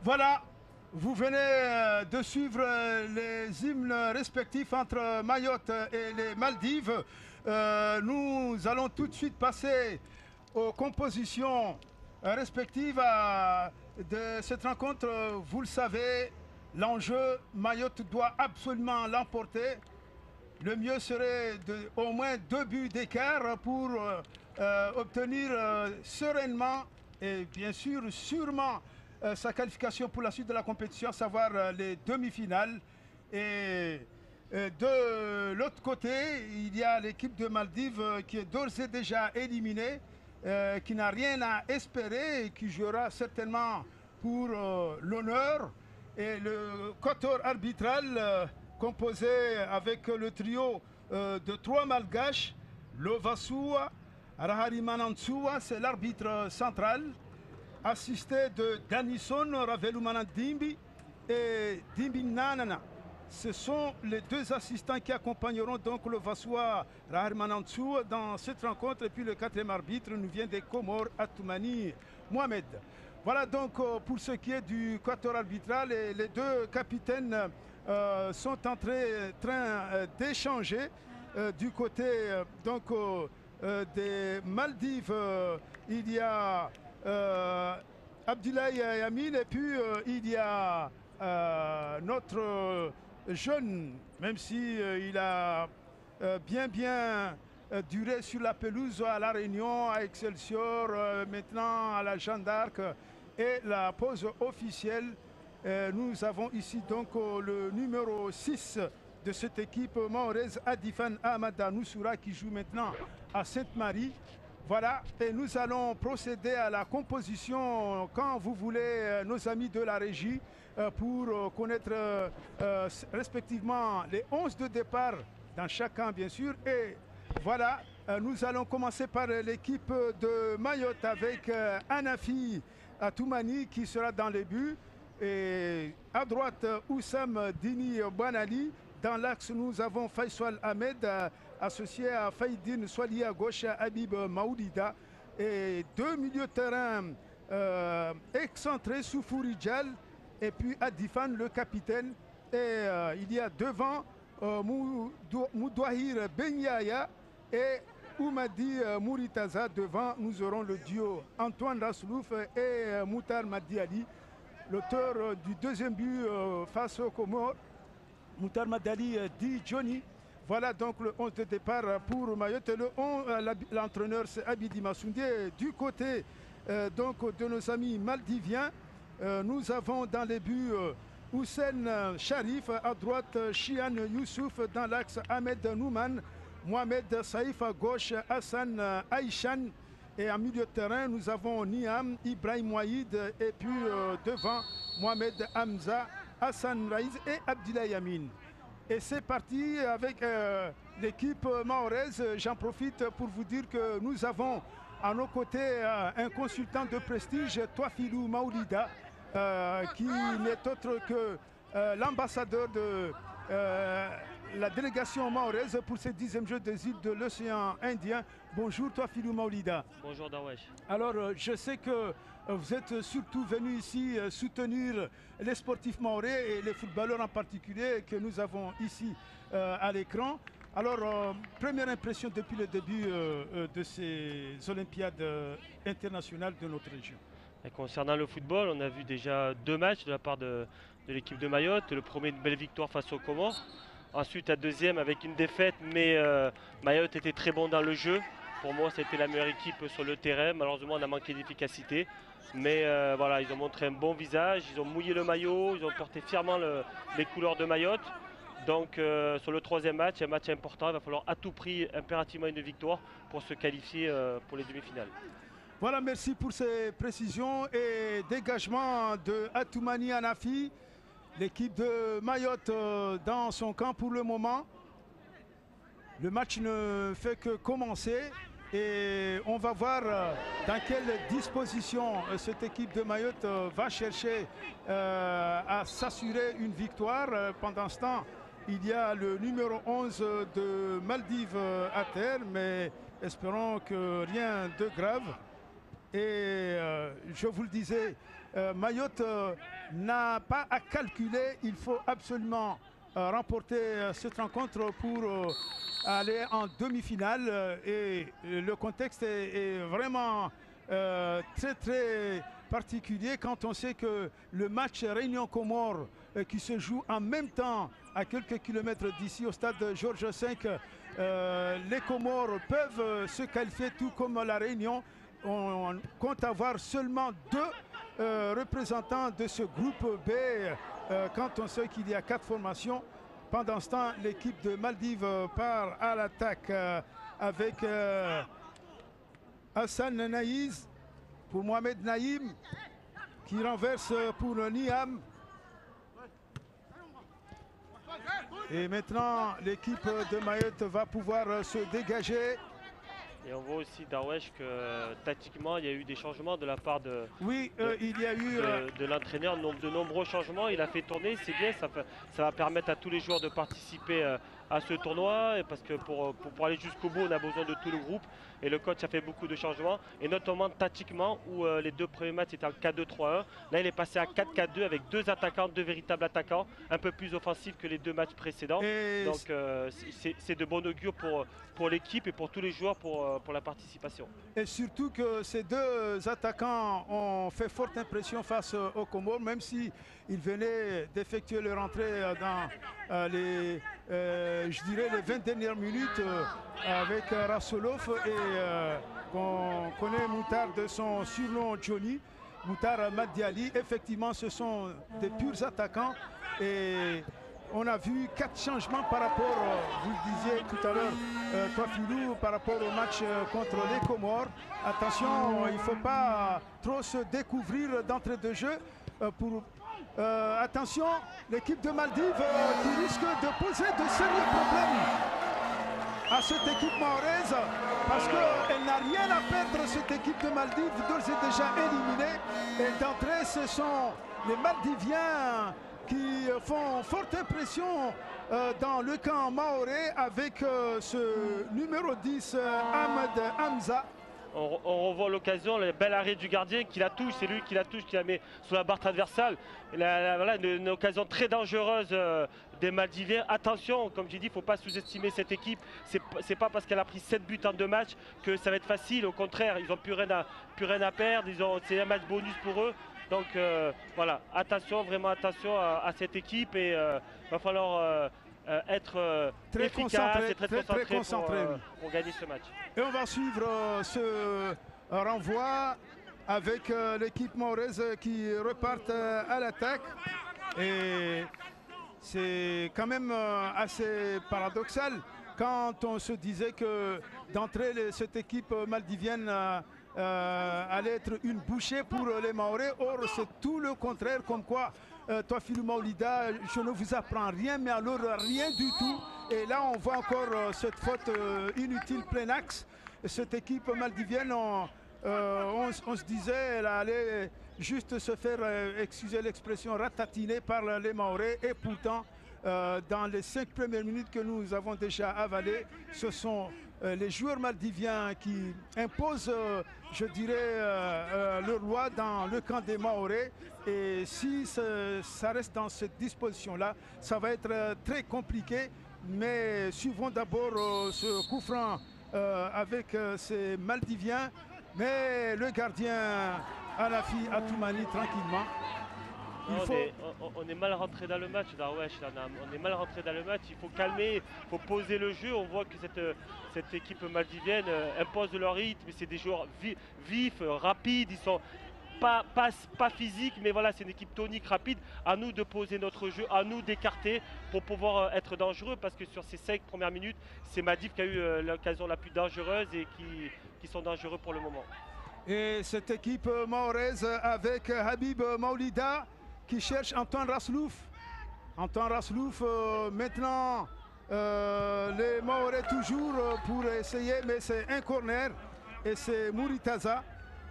Voilà, vous venez de suivre les hymnes respectifs entre Mayotte et les Maldives. Nous allons tout de suite passer aux compositions respectives de cette rencontre. Vous le savez, l'enjeu, Mayotte doit absolument l'emporter. Le mieux serait au moins 2 buts d'écart pour obtenir sereinement et bien sûr sûrement sa qualification pour la suite de la compétition, à savoir les demi-finales. Et de l'autre côté, il y a l'équipe de Maldives qui est d'ores et déjà éliminée, qui n'a rien à espérer et qui jouera certainement pour l'honneur. Et le quatuor arbitral composé avec le trio de 3 malgaches, Lovasua, Rahari Manantsua, c'est l'arbitre central, assisté de Danison Ravelumanandimbi et Dimbi Nanana. Ce sont les 2 assistants qui accompagneront donc le Vassoua Raharmanantsou dans cette rencontre. Et puis le 4e arbitre nous vient des Comores, Atoumani Mohamed. Voilà donc pour ce qui est du quatuor arbitral. Et les 2 capitaines sont en train d'échanger du côté des Maldives. Il y a Abdoulaye Yamin et puis il y a notre jeune, même si il a bien duré sur la pelouse à La Réunion, à Excelsior, maintenant à la Jeanne d'Arc et la pause officielle. Nous avons ici donc le numéro 6 de cette équipe mahoraise, Adifan Ahmada Noussoura, qui joue maintenant à Sainte-Marie. Voilà, et nous allons procéder à la composition quand vous voulez, nos amis de la régie, pour connaître respectivement les 11 de départ dans chaque camp, bien sûr. Et voilà, nous allons commencer par l'équipe de Mayotte avec Anafi Atoumani qui sera dans les buts. Et à droite, Oussam Dini Banali. Dans l'axe, nous avons Faisal Ahmed, associé à Faïdine Swali, à gauche, Habib Maoulida. Et 2 milieux de terrain excentrés, Soufouri Djal, et puis Adifan, le capitaine. Et il y a devant Moudouahir Benyaya et Oumadi Mouritaza. Devant, nous aurons le duo Antoine Raslouf et Moutar Madiali, l'auteur du 2e but face aux Comores. Moutar Madali dit Johnny. Voilà donc le 11 de départ pour Mayotte. L'entraîneur c'est Abidi Massoundé. Du côté donc de nos amis maldiviens, nous avons dans les buts Houssen Sharif, à droite Chian Youssouf, dans l'axe Ahmed Nouman, Mohamed Saïf à gauche, Hassan Aïchan, et en milieu de terrain nous avons Niam, Ibrahim Ouaïd, et puis devant Mohamed Hamza, Hassan Raïz et Abdoulaye Yamin. Et c'est parti avec l'équipe mahoraise. J'en profite pour vous dire que nous avons à nos côtés un consultant de prestige, Toafilou Maoulida, qui n'est autre que l'ambassadeur de la délégation mahoraise pour ces 10e Jeux des îles de l'océan Indien. Bonjour Toafilou Maoulida. Bonjour Darwesh. Alors je sais que vous êtes surtout venu ici soutenir les sportifs mahorais et les footballeurs en particulier que nous avons ici à l'écran. Alors, première impression depuis le début de ces Olympiades internationales de notre région. Et concernant le football, on a vu déjà 2 matchs de la part de l'équipe de Mayotte. Le premier, une belle victoire face aux Comores. Ensuite, la deuxième avec une défaite, mais Mayotte était très bon dans le jeu. Pour moi, c'était la meilleure équipe sur le terrain. Malheureusement, on a manqué d'efficacité. Mais voilà, ils ont montré un bon visage, ils ont mouillé le maillot, ils ont porté fièrement les couleurs de Mayotte. Donc sur le 3e match, un match important, il va falloir à tout prix impérativement une victoire pour se qualifier pour les demi-finales. Voilà, merci pour ces précisions et dégagement de Atoumani Anafi. L'équipe de Mayotte dans son camp pour le moment. Le match ne fait que commencer et on va voir dans quelle disposition cette équipe de Mayotte va chercher à s'assurer une victoire. Pendant ce temps, il y a le numéro 11 de Maldives à terre, mais espérons que rien de grave. Et je vous le disais, Mayotte n'a pas à calculer. Il faut absolument remporter cette rencontre pour aller en demi-finale. Et le contexte est vraiment très particulier quand on sait que le match Réunion-Comores qui se joue en même temps à quelques kilomètres d'ici au stade Georges V, les Comores peuvent se qualifier tout comme la Réunion. On compte avoir seulement 2 représentants de ce groupe B quand on sait qu'il y a 4 formations. Pendant ce temps, l'équipe de Maldives part à l'attaque avec Hassan Naïz pour Mohamed Naïm qui renverse pour Niam. Et maintenant, l'équipe de Mayotte va pouvoir se dégager. Et on voit aussi, Darwesh, que tactiquement, il y a eu des changements de la part de, oui, il y a eu de l'entraîneur. De nombreux changements, il a fait tourner, c'est bien, ça va permettre à tous les joueurs de participer à ce tournoi. Parce que pour aller jusqu'au bout, on a besoin de tout le groupe. Et le coach a fait beaucoup de changements, et notamment tactiquement, où les 2 premiers matchs étaient en 4-2-3-1. Là, il est passé à 4-4-2 avec 2 attaquants, 2 véritables attaquants, un peu plus offensifs que les 2 matchs précédents. Et donc, c'est de bon augure pour l'équipe et pour tous les joueurs pour la participation. Et surtout que ces 2 attaquants ont fait forte impression face aux Comores, même s'ils venaient d'effectuer leur entrée dans les 20 dernières minutes avec Rassolov et qu'on connaît Moutar de son surnom Johnny, Moutar Madiali. Effectivement, ce sont des purs attaquants et on a vu 4 changements par rapport, vous le disiez tout à l'heure, toi Philou, par rapport au match contre les Comores. Attention, il ne faut pas trop se découvrir d'entrée de jeu. Attention, l'équipe de Maldives qui risque de poser de sérieux problèmes à cette équipe mahoraise parce qu'elle n'a rien à perdre, cette équipe de Maldives, d'ores et déjà éliminée. Et d'entrée, ce sont les Maldiviens qui font forte impression dans le camp mahorais avec ce numéro 10, Ahmed Hamza. On revoit l'occasion, le bel arrêt du gardien qui la touche, c'est lui qui la touche, qui la met sur la barre transversale. Voilà une occasion très dangereuse des Maldiviens. Attention, comme j'ai dit, il ne faut pas sous-estimer cette équipe. C'est pas parce qu'elle a pris 7 buts en 2 matchs que ça va être facile. Au contraire, ils n'ont plus rien à perdre. C'est un match bonus pour eux. Donc voilà, attention, vraiment attention à cette équipe et il va falloir être très efficace et très concentré pour gagner ce match. Et on va suivre ce renvoi avec l'équipe mahoraise qui repart à l'attaque. Et c'est quand même assez paradoxal quand on se disait que d'entrée cette équipe maldivienne allait être une bouchée pour les Mahorais. Or, c'est tout le contraire, comme quoi, toi, Philou Maolida, je ne vous apprends rien, mais alors rien du tout. Et là, on voit encore cette faute inutile plein axe. Cette équipe maldivienne, on se disait, elle allait juste se faire, excusez l'expression, ratatiner par les Mahorais. Et pourtant, dans les 5 premières minutes que nous avons déjà avalées, ce sont les joueurs maldiviens qui imposent, je dirais, leur loi dans le camp des Mahorais. Et si ça reste dans cette disposition-là, ça va être très compliqué. Mais suivons d'abord ce coup franc avec ces Maldiviens. Mais le gardien Anafi Atoumani, tranquillement. On est mal rentré dans le match, Darwesh. On est mal rentré dans le match. Il faut calmer, il faut poser le jeu. On voit que cette équipe maldivienne impose leur rythme. C'est des joueurs vifs, rapides. Ils sont pas physiques, mais voilà, c'est une équipe tonique, rapide. À nous de poser notre jeu, à nous d'écarter pour pouvoir être dangereux. Parce que sur ces 5 premières minutes, c'est Maldives qui a eu l'occasion la plus dangereuse et qui sont dangereux pour le moment. Et cette équipe mahoraise avec Habib Maolida qui cherche Antoine Raslouf. Antoine Raslouf, maintenant, les Mahorais toujours pour essayer, mais c'est un corner. Et c'est Mouritaza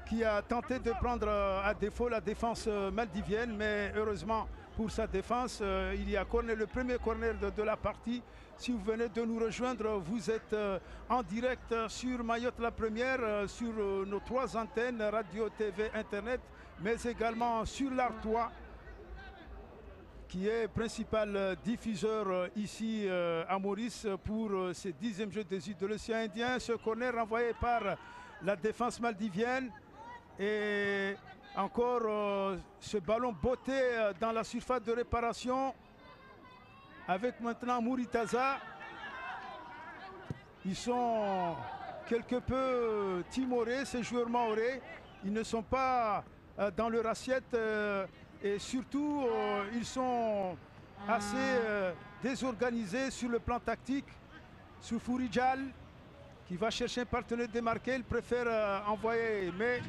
qui a tenté de prendre à défaut la défense maldivienne. Mais heureusement pour sa défense, il y a corner, le premier corner de la partie. Si vous venez de nous rejoindre, vous êtes en direct sur Mayotte la Première, sur nos 3 antennes, radio, TV, Internet, mais également sur l'Artois. qui est principal diffuseur ici à Maurice pour ces 10e Jeux des îles de l'océan Indien. Ce corner renvoyé par la défense maldivienne. Et encore ce ballon botté dans la surface de réparation avec maintenant Mouritaza. Ils sont quelque peu timorés, ces joueurs mahorais. Ils ne sont pas dans leur assiette et surtout ils sont assez désorganisés sur le plan tactique. Soufouri Dial qui va chercher un partenaire démarqué, il préfère envoyer, mais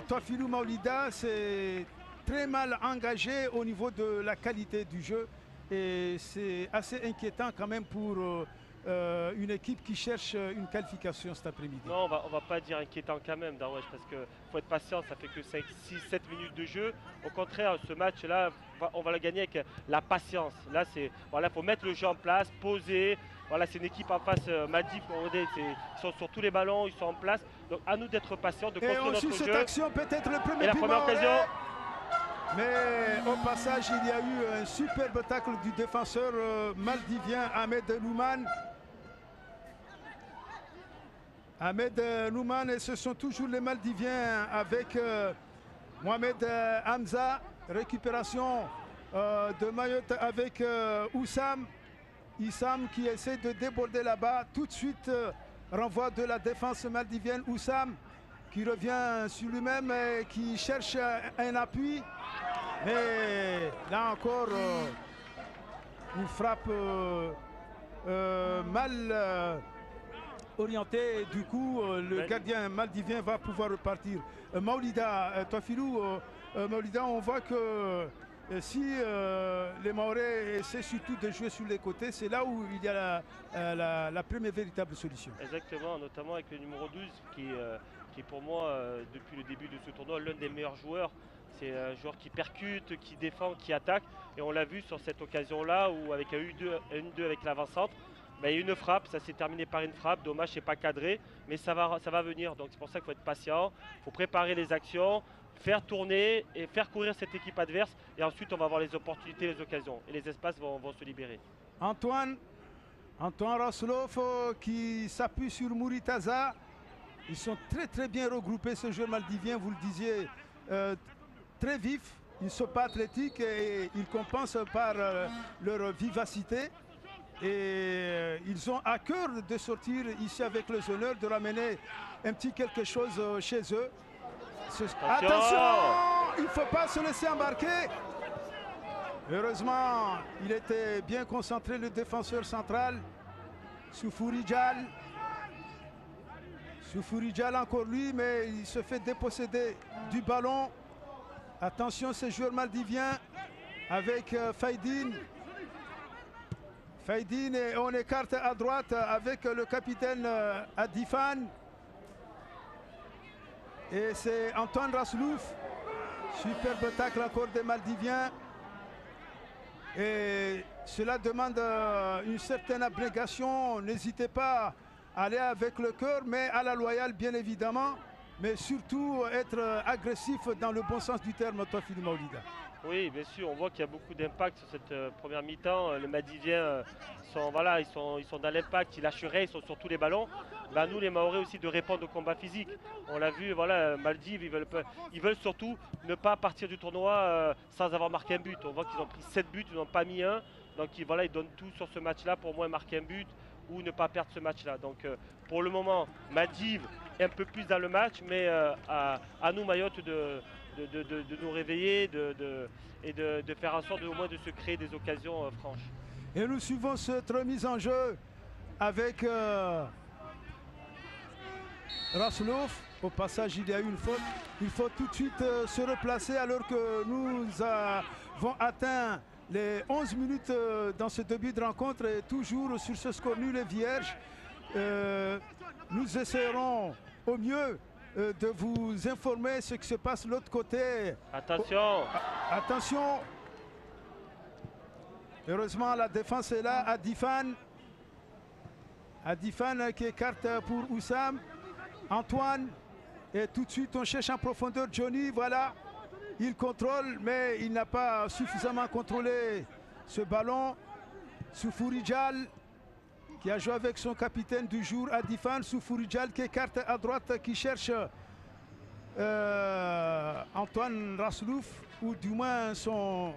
Toafilou Maolida c'est très mal engagé au niveau de la qualité du jeu et c'est assez inquiétant quand même pour une équipe qui cherche une qualification cet après-midi. Non, on va pas dire inquiétant quand même, Darwesh, parce qu'il faut être patient, ça fait que 5, 6, 7 minutes de jeu. Au contraire, ce match-là, on va le gagner avec la patience. Là, voilà, faut mettre le jeu en place, poser. Voilà, c'est une équipe en face, Maldives, ils sont sur tous les ballons, ils sont en place. Donc à nous d'être patients, de construire notre jeu. Et ensuite cette action, peut-être le premier et la première occasion. Mais au passage, il y a eu un superbe tacle du défenseur maldivien Ahmed Nouman. Ahmed Nouman, et ce sont toujours les Maldiviens avec Mohamed Hamza. Récupération de Mayotte avec Oussam. Issam qui essaie de déborder là-bas. Tout de suite, renvoi de la défense maldivienne. Oussam qui revient sur lui-même et qui cherche un appui. Mais là encore, une frappe mal orientée. Du coup, le gardien maldivien va pouvoir repartir. Maolida, Toafilou, Maolida, on voit que si les Mahorais essaient surtout de jouer sur les côtés, c'est là où il y a la première véritable solution. Exactement, notamment avec le numéro 12 qui est pour moi, depuis le début de ce tournoi, l'un des meilleurs joueurs. C'est un joueur qui percute, qui défend, qui attaque. Et on l'a vu sur cette occasion-là où avec un U2 avec l'avant-centre, il y a une frappe, ça s'est terminé par une frappe. Dommage, c'est pas cadré, mais ça va venir. Donc c'est pour ça qu'il faut être patient, il faut préparer les actions, faire tourner et faire courir cette équipe adverse. Et ensuite, on va avoir les opportunités, les occasions. Et les espaces vont se libérer. Antoine Raslov qui s'appuie sur Mouritaza. Ils sont très bien regroupés, ce joueur maldivien, vous le disiez, très vif. Ils ne sont pas athlétiques et ils compensent par leur vivacité. Et ils ont à cœur de sortir ici avec les honneurs, de ramener un petit quelque chose chez eux. Attention, il ne faut pas se laisser embarquer. Heureusement, il était bien concentré, le défenseur central, Soufouri Dial. Soufouri Dial encore lui, mais il se fait déposséder du ballon. Attention, ces joueurs maldiviens avec Faidine. Faidine, et on écarte à droite avec le capitaine Adifan. Et c'est Antoine Raslouf. Superbe tacle encore des Maldiviens. Et cela demande une certaine abnégation. N'hésitez pas à aller avec le cœur, mais à la loyale bien évidemment. Mais surtout être agressif dans le bon sens du terme, Toafilou Maolida. Oui, bien sûr, on voit qu'il y a beaucoup d'impact sur cette première mi-temps. Les Maldiviens sont dans l'impact, ils lâcheraient, ils sont sur tous les ballons. Nous, les Mahorais aussi, de répondre au combat physique. On l'a vu, voilà, Maldives, ils veulent surtout ne pas partir du tournoi sans avoir marqué un but. On voit qu'ils ont pris 7 buts, ils n'ont pas mis un. Donc ils donnent tout sur ce match-là pour au moins marquer un but ou ne pas perdre ce match-là. Donc pour le moment, Maldives est un peu plus dans le match, mais à nous, Mayotte, de nous réveiller et de faire en sorte au moins de se créer des occasions franches. Et nous suivons cette remise en jeu avec Raslouf. Au passage, il y a eu une faute. Il faut tout de suite se replacer alors que nous avons atteint les 11 minutes dans ce début de rencontre et toujours sur ce score nul et vierge. Nous essaierons au mieux de vous informer ce qui se passe de l'autre côté. Attention. Attention. Heureusement, la défense est là. Adifan. Adifan qui écarte pour Oussam. Antoine. Et tout de suite, on cherche en profondeur Johnny. Voilà. Il contrôle, mais il n'a pas suffisamment contrôlé ce ballon. Soufourijal qui a joué avec son capitaine du jour, Adifan. Soufourijal qui écarte à droite, qui cherche Antoine Raslouf, ou du moins son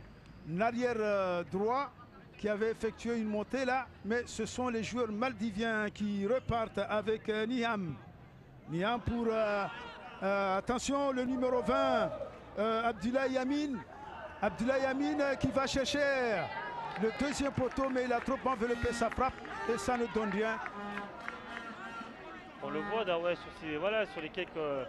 arrière droit, qui avait effectué une montée là. Mais ce sont les joueurs maldiviens qui repartent avec Niham. Niham pour, attention, le numéro 20, Abdoulaye Yamin. Abdoulaye Yamin qui va chercher le deuxième poteau, mais il a trop enveloppé sa frappe et ça ne donne rien. On le voit sur les quelques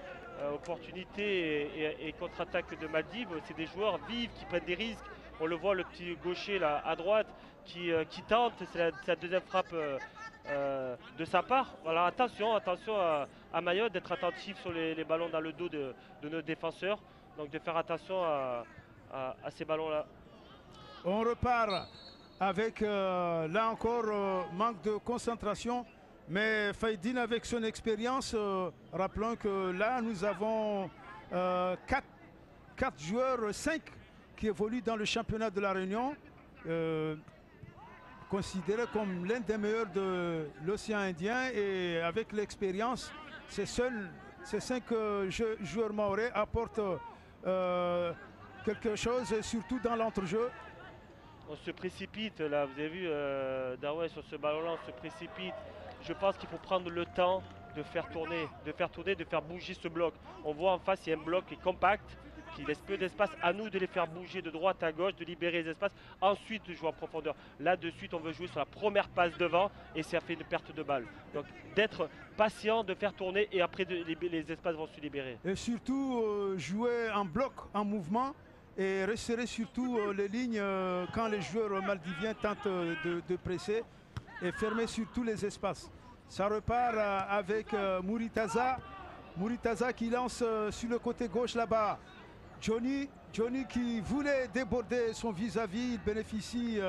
opportunités et contre-attaques de Maldives. C'est des joueurs vifs qui prennent des risques. On le voit, le petit gaucher là à droite qui tente, c'est la deuxième frappe de sa part. Voilà, attention à Mayotte d'être attentif sur les ballons dans le dos de nos défenseurs. Donc de faire attention à ces ballons-là. On repart avec, là encore, manque de concentration. Mais Faïdine, avec son expérience, rappelons que là, nous avons 4 joueurs, 5 qui évoluent dans le championnat de la Réunion, considéré comme l'un des meilleurs de l'océan Indien. Et avec l'expérience, ces 5 joueurs mahorais apportent quelque chose, surtout dans l'entrejeu. On se précipite là, vous avez vu Darwin sur ce ballon là, on se précipite. Je pense qu'il faut prendre le temps de faire tourner, de faire bouger ce bloc. On voit en face, il y a un bloc qui est compact, qui laisse peu d'espace. À nous de les faire bouger de droite à gauche, de libérer les espaces, ensuite de jouer en profondeur. Là de suite on veut jouer sur la première passe devant et ça fait une perte de balle. Donc d'être patient, de faire tourner et après les espaces vont se libérer. Et surtout jouer en bloc, en mouvement, et resserrer surtout les lignes quand les joueurs maldiviens tentent de presser, et fermer surtout les espaces. Ça repart avec Mouritaza. Mouritaza qui lance sur le côté gauche là-bas. Johnny qui voulait déborder son vis-à-vis, il bénéficie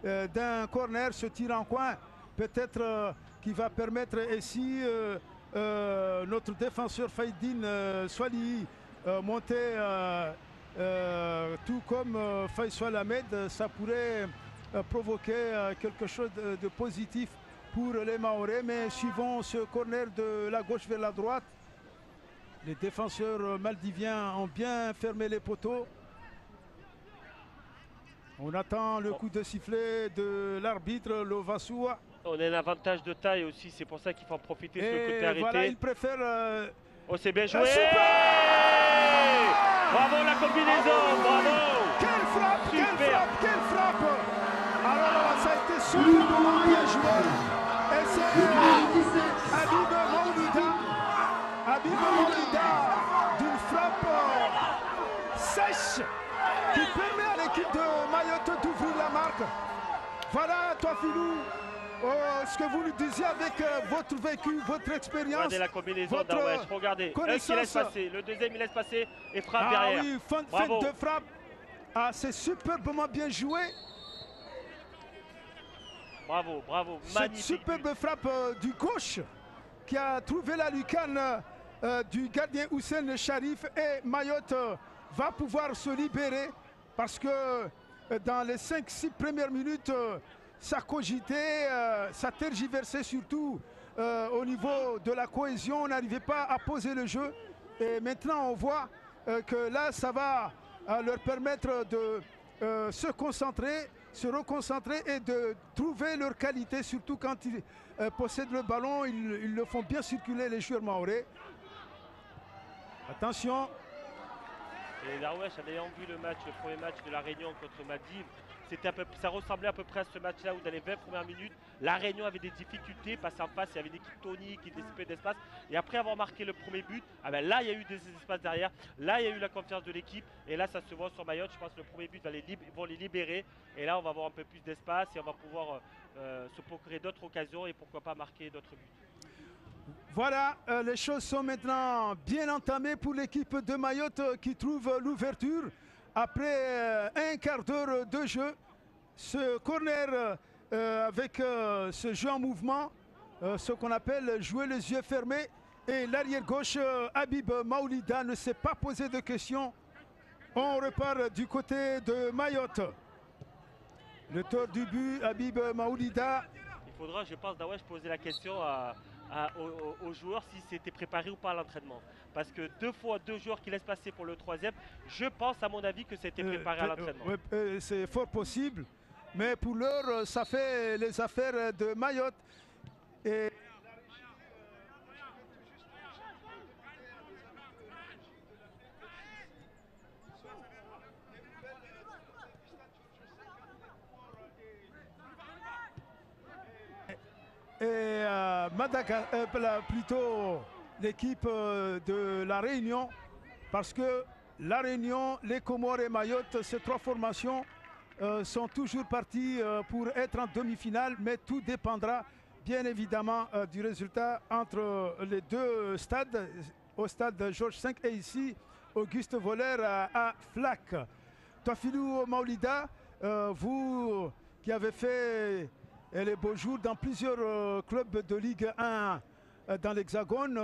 d'un corner, se tire en coin. Peut-être qui va permettre ici notre défenseur Faïdine Swali monter tout comme Faisal Ahmed. Ça pourrait provoquer quelque chose de positif pour les Mahorais, mais suivant ce corner de la gauche vers la droite, les défenseurs maldiviens ont bien fermé les poteaux. On attend le coup de sifflet de l'arbitre Lovasoua. On a un avantage de taille aussi, c'est pour ça qu'il faut en profiter sur le côté arrêté. Voilà, il préfère... Oh, c'est bien joué! Bravo la combinaison, bravo! Quelle frappe, quelle frappe! Alors ça a été superbement bien joué. Et c'est Habib Maoulida d'une frappe sèche qui permet à l'équipe de Mayotte d'ouvrir la marque. Voilà, toi Philou, ce que vous nous disiez avec votre vécu, votre expérience. Regardez la combinaison d'Awesh, regardez. Un qui laisse passer, le deuxième il laisse passer et frappe derrière. Oui, fin de frappe. Ah, c'est superbement bien joué. Bravo, bravo, magnifique. Cette superbe frappe du gauche qui a trouvé la lucarne du gardien Houssen Sharif, et Mayotte va pouvoir se libérer parce que dans les 5-6 premières minutes, ça cogitait, ça tergiversait surtout au niveau de la cohésion. On n'arrivait pas à poser le jeu. Et maintenant, on voit que là, ça va leur permettre de se concentrer, se reconcentrer et de trouver leur qualité, surtout quand ils possèdent le ballon. Ils le font bien circuler, les joueurs mahorais. Attention. Et Darwesh, en ayant vu le premier match de la Réunion contre Maldives, ça ressemblait à peu près à ce match-là où dans les 20 premières minutes, la Réunion avait des difficultés parce qu'en face, il y avait une équipe tonique qui décipait d'espace. Et après avoir marqué le premier but, là, il y a eu des espaces derrière. Là, il y a eu la confiance de l'équipe. Et là, ça se voit sur Mayotte. Je pense que le premier but vont les libérer. Et là, on va avoir un peu plus d'espace et on va pouvoir se procurer d'autres occasions et pourquoi pas marquer d'autres buts. Voilà, les choses sont maintenant bien entamées pour l'équipe de Mayotte qui trouve l'ouverture après un quart d'heure de jeu. Ce corner avec ce jeu en mouvement, ce qu'on appelle jouer les yeux fermés. Et l'arrière gauche, Habib Maoulida, ne s'est pas posé de questions. On repart du côté de Mayotte. L'auteur du but, Habib Maoulida. Il faudra, je pense, Dawesh, poser la question aux joueurs s'ils s'étaient préparés ou pas à l'entraînement. Parce que 2 joueurs qui laissent passer pour le troisième, je pense à mon avis que c'était préparé à l'entraînement. C'est fort possible. Mais pour l'heure, ça fait les affaires de Mayotte. Et plutôt l'équipe de la Réunion, parce que la Réunion, les Comores et Mayotte, ces 3 formations sont toujours parties pour être en demi-finale, mais tout dépendra bien évidemment du résultat entre les 2 stades, au stade Georges V et ici Auguste Voller à Flac. Toafilou Maoulida, vous qui avez fait les beaux jours dans plusieurs clubs de Ligue 1 dans l'Hexagone,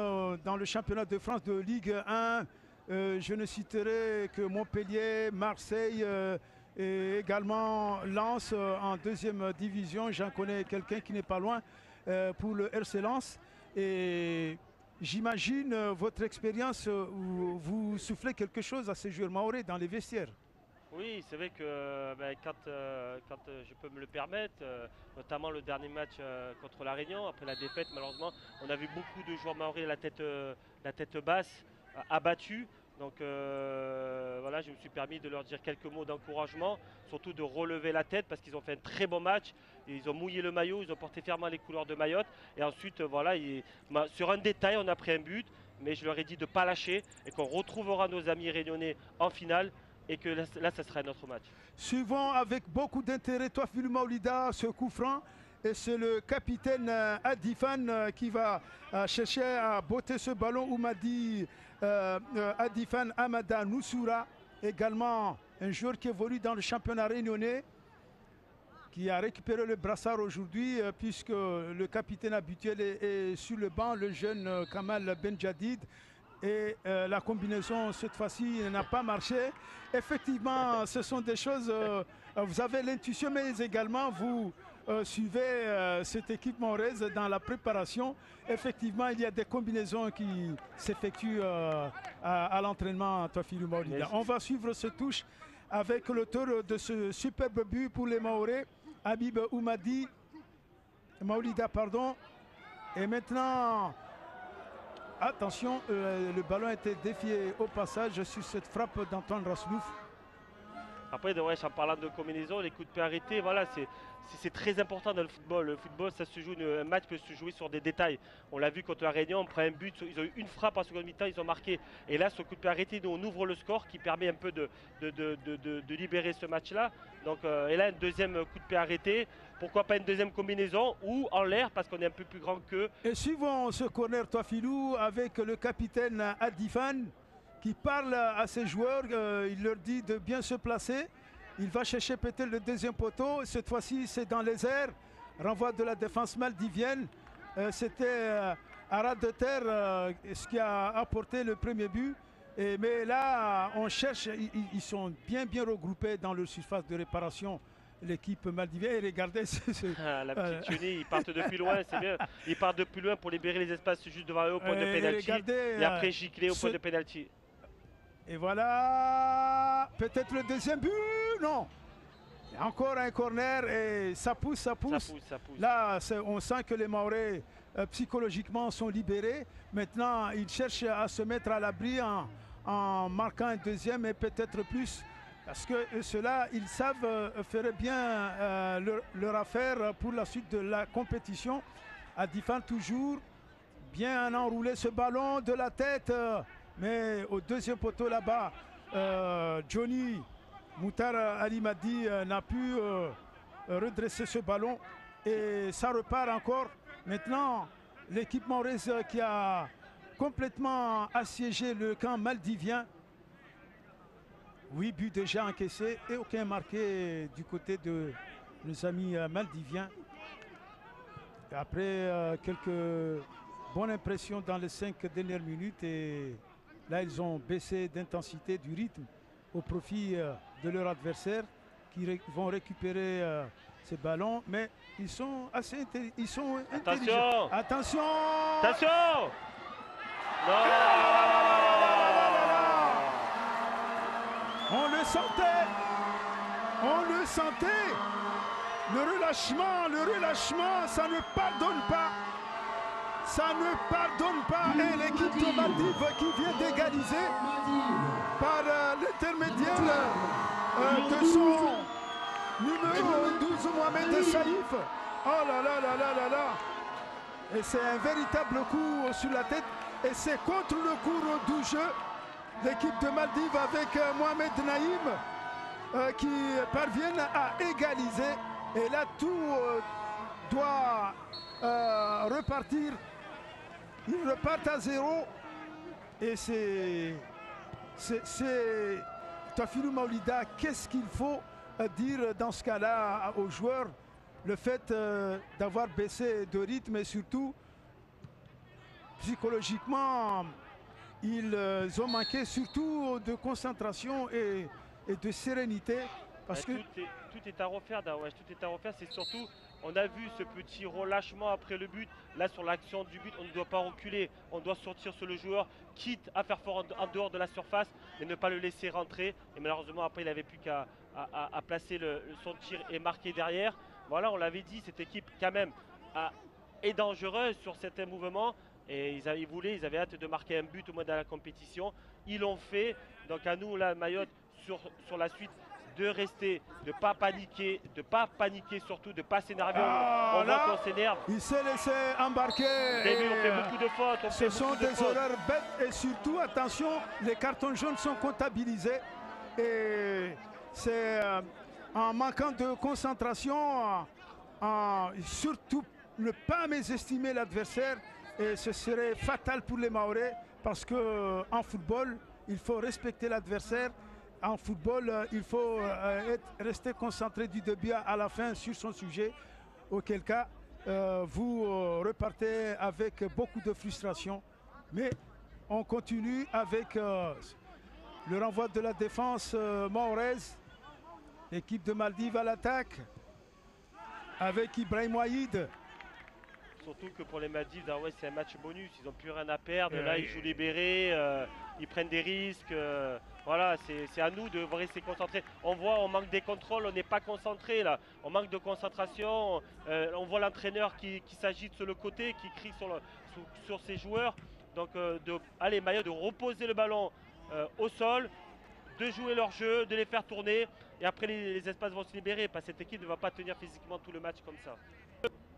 dans le championnat de France de Ligue 1, je ne citerai que Montpellier, Marseille et également Lens en 2e division. J'en connais quelqu'un qui n'est pas loin pour le RC Lens. Et j'imagine votre expérience, vous soufflez quelque chose à ces joueurs mahorais dans les vestiaires. Oui, c'est vrai que quand je peux me le permettre, notamment le dernier match contre la Réunion, après la défaite, malheureusement, on a vu beaucoup de joueurs mahorais la tête basse, abattus. Donc voilà, je me suis permis de leur dire quelques mots d'encouragement, surtout de relever la tête parce qu'ils ont fait un très bon match. Ils ont mouillé le maillot, ils ont porté fièrement les couleurs de Mayotte. Et ensuite, voilà, sur un détail, on a pris un but, mais je leur ai dit de ne pas lâcher et qu'on retrouvera nos amis réunionnais en finale. Et que là, ça sera notre match. Suivons avec beaucoup d'intérêt Toafilou Maoulida ce coup franc. Et c'est le capitaine Adifan qui va chercher à botter ce ballon. Oumadi Adifan Amada Noussoura, également un joueur qui évolue dans le championnat réunionnais, qui a récupéré le brassard aujourd'hui puisque le capitaine habituel est sur le banc, le jeune Kamal Benjadid. Et la combinaison cette fois-ci n'a pas marché. Effectivement, ce sont des choses, vous avez l'intuition, mais également vous suivez cette équipe mahoraise dans la préparation. Effectivement, il y a des combinaisons qui s'effectuent à l'entraînement Toafilou Maoulida. On va suivre ce touche avec l'auteur de ce superbe but pour les Mahorais, Habib Maoulida, pardon. Et maintenant, attention, le ballon a été défié au passage sur cette frappe d'Antoine Raslouf. Après, ouais, en parlant de combinaison, les coups de pied arrêtés, voilà, c'est très important dans le football. Le football, ça se joue, un match peut se jouer sur des détails. On l'a vu contre la Réunion, on prend un but, ils ont eu une frappe en seconde mi-temps, ils ont marqué. Et là, ce coup de pied arrêté, nous, on ouvre le score qui permet un peu de libérer ce match-là. Donc, et là, un deuxième coup de pied arrêté. Pourquoi pas une deuxième combinaison ou en l'air parce qu'on est un peu plus grand qu'eux. Et suivons ce corner Toafilou avec le capitaine Adifan qui parle à ses joueurs, il leur dit de bien se placer. Il va chercher peut-être le deuxième poteau. Cette fois-ci, c'est dans les airs. Renvoi de la défense maldivienne. C'était à ras de terre ce qui a apporté le premier but. Mais là, on cherche, ils sont bien regroupés dans leur surface de réparation. L'équipe maldivienne, et regardez, la petite chenille, ils partent depuis loin, c'est bien. Ils partent depuis loin pour libérer les espaces juste devant eux au point de pénalty. Et après gicler au point de pénalty. Et voilà, peut-être le deuxième but, non. Il y a encore un corner et ça pousse. Ça pousse. Là, on sent que les Mahorais psychologiquement sont libérés. Maintenant, ils cherchent à se mettre à l'abri en marquant un deuxième et peut-être plus. Parce que ceux-là, ils savent faire bien leur affaire pour la suite de la compétition. Adifan toujours bien enroulé ce ballon de la tête. Mais au deuxième poteau là-bas, Johnny Moutar Ali Madi n'a pu redresser ce ballon. Et ça repart encore. Maintenant, l'équipe mahoraise qui a complètement assiégé le camp maldivien. 8 buts déjà encaissés et aucun marqué du côté de nos amis maldiviens. Et après quelques bonnes impressions dans les 5 dernières minutes et là ils ont baissé d'intensité du rythme au profit de leur adversaire qui vont récupérer ces ballons, mais ils sont assez intelligents. Attention. Attention. Non. On le sentait. Le relâchement, ça ne pardonne pas. Et l'équipe de Maldives qui vient d'égaliser par l'intermédiaire de son numéro 12, Mohamed Saïf. Oh là là là là là là. Et c'est un véritable coup sur la tête. Et c'est contre le cours du jeu. L'équipe de Maldives avec Mohamed Naïm qui parviennent à égaliser. Et là, tout doit repartir. Ils repartent à 0. Et c'est Tafilou Maolida, qu'est-ce qu'il faut dire dans ce cas-là aux joueurs? Le fait d'avoir baissé de rythme et surtout psychologiquement, ils ont manqué surtout de concentration et de sérénité. Parce que tout est à refaire, Darwesh, tout est à refaire. C'est surtout, on a vu ce petit relâchement après le but. Là, sur l'action du but, on ne doit pas reculer. On doit sortir sur le joueur, quitte à faire fort en dehors de la surface, mais ne pas le laisser rentrer. Et malheureusement, après, il n'avait plus qu'à placer son tir et marquer derrière. Voilà, on l'avait dit, cette équipe, quand même, est dangereuse sur certains mouvements. Et ils avaient hâte de marquer un but au moins dans la compétition. Ils l'ont fait. Donc à nous, là, Mayotte, sur la suite, de rester, de ne pas paniquer surtout, de ne pas s'énerver. On voit qu'on s'énerve. Il s'est laissé embarquer. On fait beaucoup de fautes. Ce sont des erreurs bêtes et surtout, attention, les cartons jaunes sont comptabilisés. Et c'est en manquant de concentration, surtout ne pas mésestimer l'adversaire. Et ce serait fatal pour les Mahorais parce qu'en football, il faut respecter l'adversaire. En football, il faut rester concentré du début à la fin sur son sujet. Auquel cas, vous repartez avec beaucoup de frustration. Mais on continue avec le renvoi de la défense mahoraise. L'équipe de Maldives à l'attaque avec Ibrahim Ouahid. Surtout que pour les Maldives, c'est un match bonus. Ils n'ont plus rien à perdre. Là, ils jouent libérés. Ils prennent des risques. Voilà, c'est à nous de rester concentrés. On voit, on manque des contrôles, on n'est pas concentré là. On manque de concentration. On voit l'entraîneur qui s'agite sur le côté, qui crie sur ses joueurs. Donc, allez, Mayotte, de reposer le ballon au sol, de jouer leur jeu, de les faire tourner. Et après, les espaces vont se libérer. Parce que cette équipe ne va pas tenir physiquement tout le match comme ça.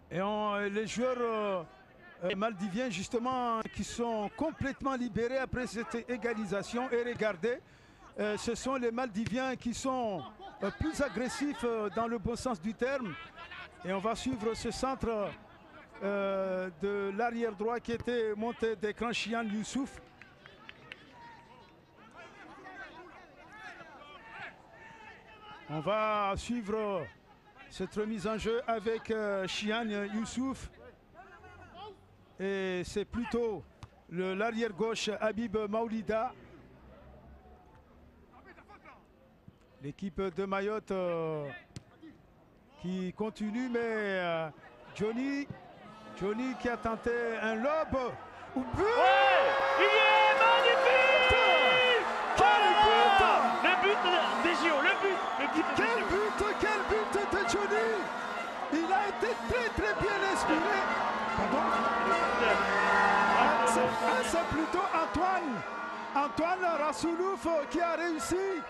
Et les joueurs maldiviens, justement, qui sont complètement libérés après cette égalisation. Et regardez, ce sont les Maldiviens qui sont plus agressifs dans le bon sens du terme. Et on va suivre ce centre de l'arrière droit qui était monté d'écran, Chian Youssouf. On va suivre cette remise en jeu avec Chian Youssouf. Et c'est plutôt l'arrière gauche Habib Maolida. L'équipe de Mayotte qui continue, mais Johnny qui a tenté un lob. Au but! Ouais, il est magnifique! Le but des JO, Quel but de Johnny! Il a été très bien inspiré. Pardon? C'est plutôt Antoine Rassoulouf qui a réussi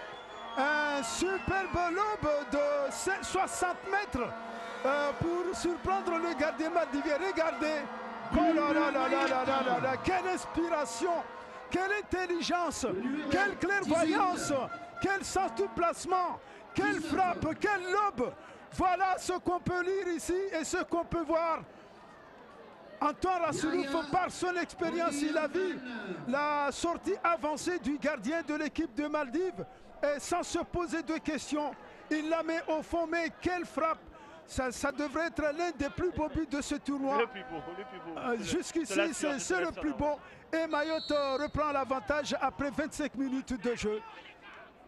un superbe lob de 60 mètres pour surprendre le gardien maldivien. Regardez, oh là, quelle inspiration, quelle intelligence, quelle clairvoyance, quel sens du placement, quelle frappe, quel lob. Voilà ce qu'on peut lire ici et ce qu'on peut voir. Antoine Rassoulouf, par son expérience, il a vu la sortie avancée du gardien de l'équipe de Maldives et sans se poser de questions, il la met au fond. Mais quelle frappe! Ça devrait être l'un des plus beaux buts de ce tournoi. Le plus beau. Jusqu'ici, c'est le plus beau. Et Mayotte reprend l'avantage après 25 minutes de jeu.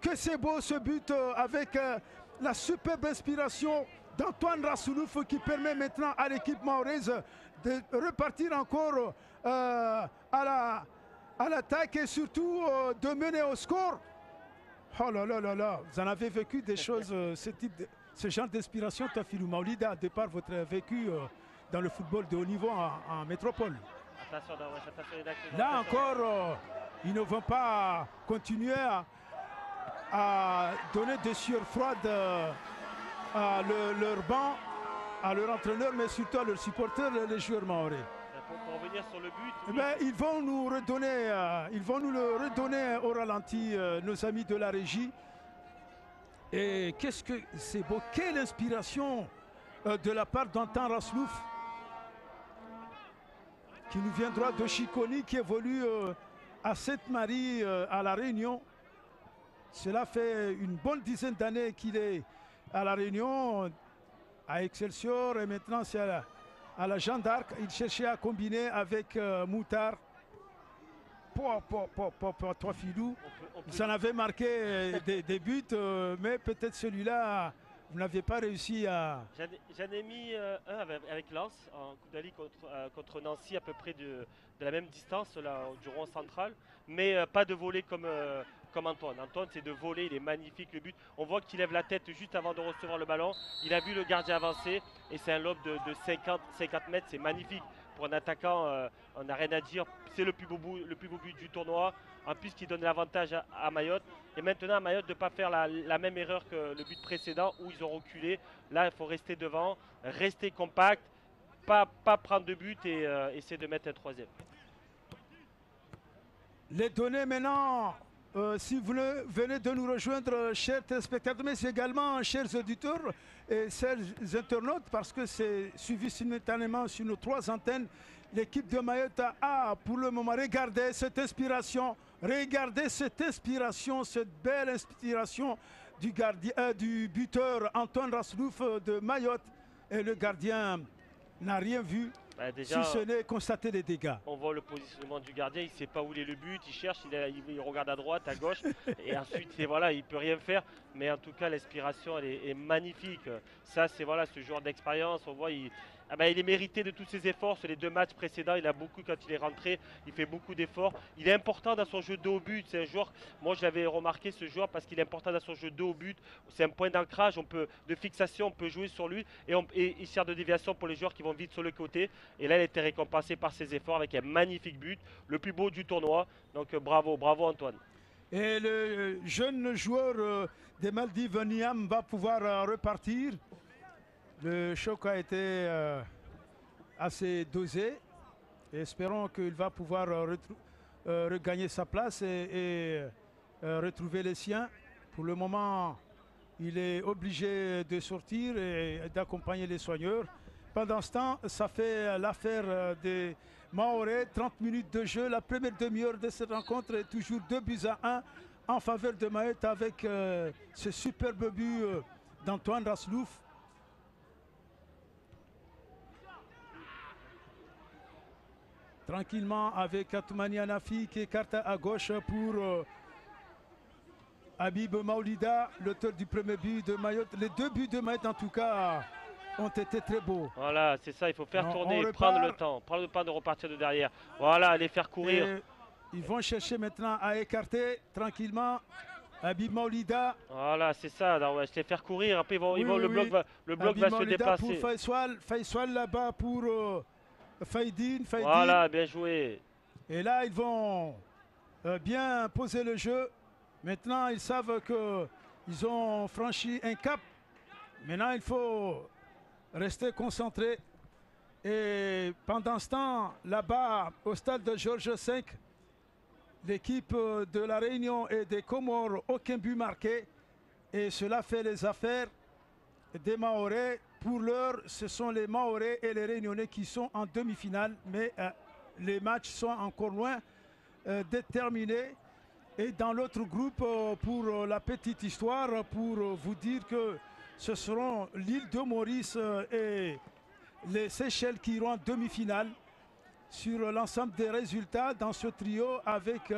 Que c'est beau ce but avec la superbe inspiration d'Antoine Rassoulouf qui permet maintenant à l'équipe mahoraise de repartir encore à l'attaque et surtout de mener au score. Oh là là là là, vous en avez vécu des choses, ce genre d'inspiration, Tafilou Maolida, de par votre vécu dans le football de haut niveau en métropole. Attention, Darwesh, attention, Là encore, ils ne vont pas continuer à donner des sueurs froides à leur banc, à leur entraîneur, mais surtout à leurs supporters, les joueurs mahorais. Pour revenir sur le but, Eh bien, ils vont nous le redonner au ralenti, nos amis de la régie. Et qu'est-ce que c'est beau, quelle inspiration de la part d'Antoine Rassoulouf, qui nous vient droit de Chiconi, qui évolue à Sainte-Marie, à La Réunion. Cela fait une bonne dizaine d'années qu'il est à La Réunion, à Excelsior, et maintenant c'est à la Jeanne d'Arc. Il cherchait à combiner avec Moutard. Toi, Filou, vous en avez marqué des buts, mais peut-être celui-là, vous n'avez pas réussi à... J'en ai mis un avec Lens en Coupe d'Ali contre Nancy, à peu près de la même distance là, du rond central, mais pas de voler comme Antoine. Antoine, c'est de voler, il est magnifique le but. On voit qu'il lève la tête juste avant de recevoir le ballon. Il a vu le gardien avancer et c'est un lob de 50 mètres, c'est magnifique. Pour un attaquant, on n'a rien à dire. C'est le plus beau but du tournoi. En plus, qui donne l'avantage à Mayotte. Et maintenant, à Mayotte de ne pas faire la même erreur que le but précédent où ils ont reculé. Là, il faut rester devant, rester compact, pas prendre de but et essayer de mettre un troisième. Les données maintenant, si vous venez de nous rejoindre, chers téléspectateurs, mais également chers auditeurs et chers internautes, parce que c'est suivi simultanément sur nos 3 antennes. L'équipe de Mayotte a pour le moment, regardez cette inspiration, cette belle inspiration du buteur Antoine Rassoulouf de Mayotte. Et le gardien n'a rien vu. Déjà, si ce n'est constater les dégâts. On voit le positionnement du gardien, il ne sait pas où est le but, il cherche, il regarde à droite, à gauche, et ensuite voilà, il ne peut rien faire. Mais en tout cas, l'inspiration elle est magnifique. Ça, c'est voilà, ce joueur d'expérience, on voit, il est mérité de tous ses efforts. Sur les 2 matchs précédents, il a beaucoup, quand il est rentré, il fait beaucoup d'efforts. Il est important dans son jeu de haut but. C'est un joueur, moi je l'avais remarqué ce joueur parce qu'il est important dans son jeu de haut but. C'est un point d'ancrage, de fixation, on peut jouer sur lui et il sert de déviation pour les joueurs qui vont vite sur le côté. Et là, il a été récompensé par ses efforts avec un magnifique but, le plus beau du tournoi. Donc bravo Antoine. Et le jeune joueur des Maldives, Niam, va pouvoir repartir. Le choc a été assez dosé. Et espérons qu'il va pouvoir regagner sa place et retrouver les siens. Pour le moment, il est obligé de sortir et d'accompagner les soigneurs. Pendant ce temps, ça fait l'affaire des Mahorais. 30 minutes de jeu. La première demi-heure de cette rencontre est toujours 2-1 en faveur de Mayotte avec ce superbe but d'Antoine Rassoulouf. Tranquillement avec Atoumani Anafi qui écarte à gauche pour Habib Maolida, l'auteur du premier but de Mayotte. Les 2 buts de Mayotte en tout cas ont été très beaux. Voilà, c'est ça, il faut faire tourner, prendre le temps de repartir de derrière. Voilà, les faire courir. Et ils vont chercher maintenant à écarter tranquillement Habib Maolida. Voilà, c'est ça, Darwesh, les faire courir. Après, le bloc va se déplacer. Pour Faisal là-bas pour Faïdine. Voilà, bien joué. Et là, ils vont bien poser le jeu. Maintenant, ils savent qu'ils ont franchi un cap. Maintenant, il faut rester concentré. Et pendant ce temps, là-bas, au stade de Georges V, l'équipe de la Réunion et des Comores, aucun but marqué. Et cela fait les affaires des Mahorais. Pour l'heure, ce sont les Mahorais et les Réunionnais qui sont en demi-finale. Mais les matchs sont encore loin d'être terminés. Et dans l'autre groupe, pour la petite histoire, pour vous dire que ce seront l'île de Maurice et les Seychelles qui iront en demi-finale. Sur l'ensemble des résultats dans ce trio avec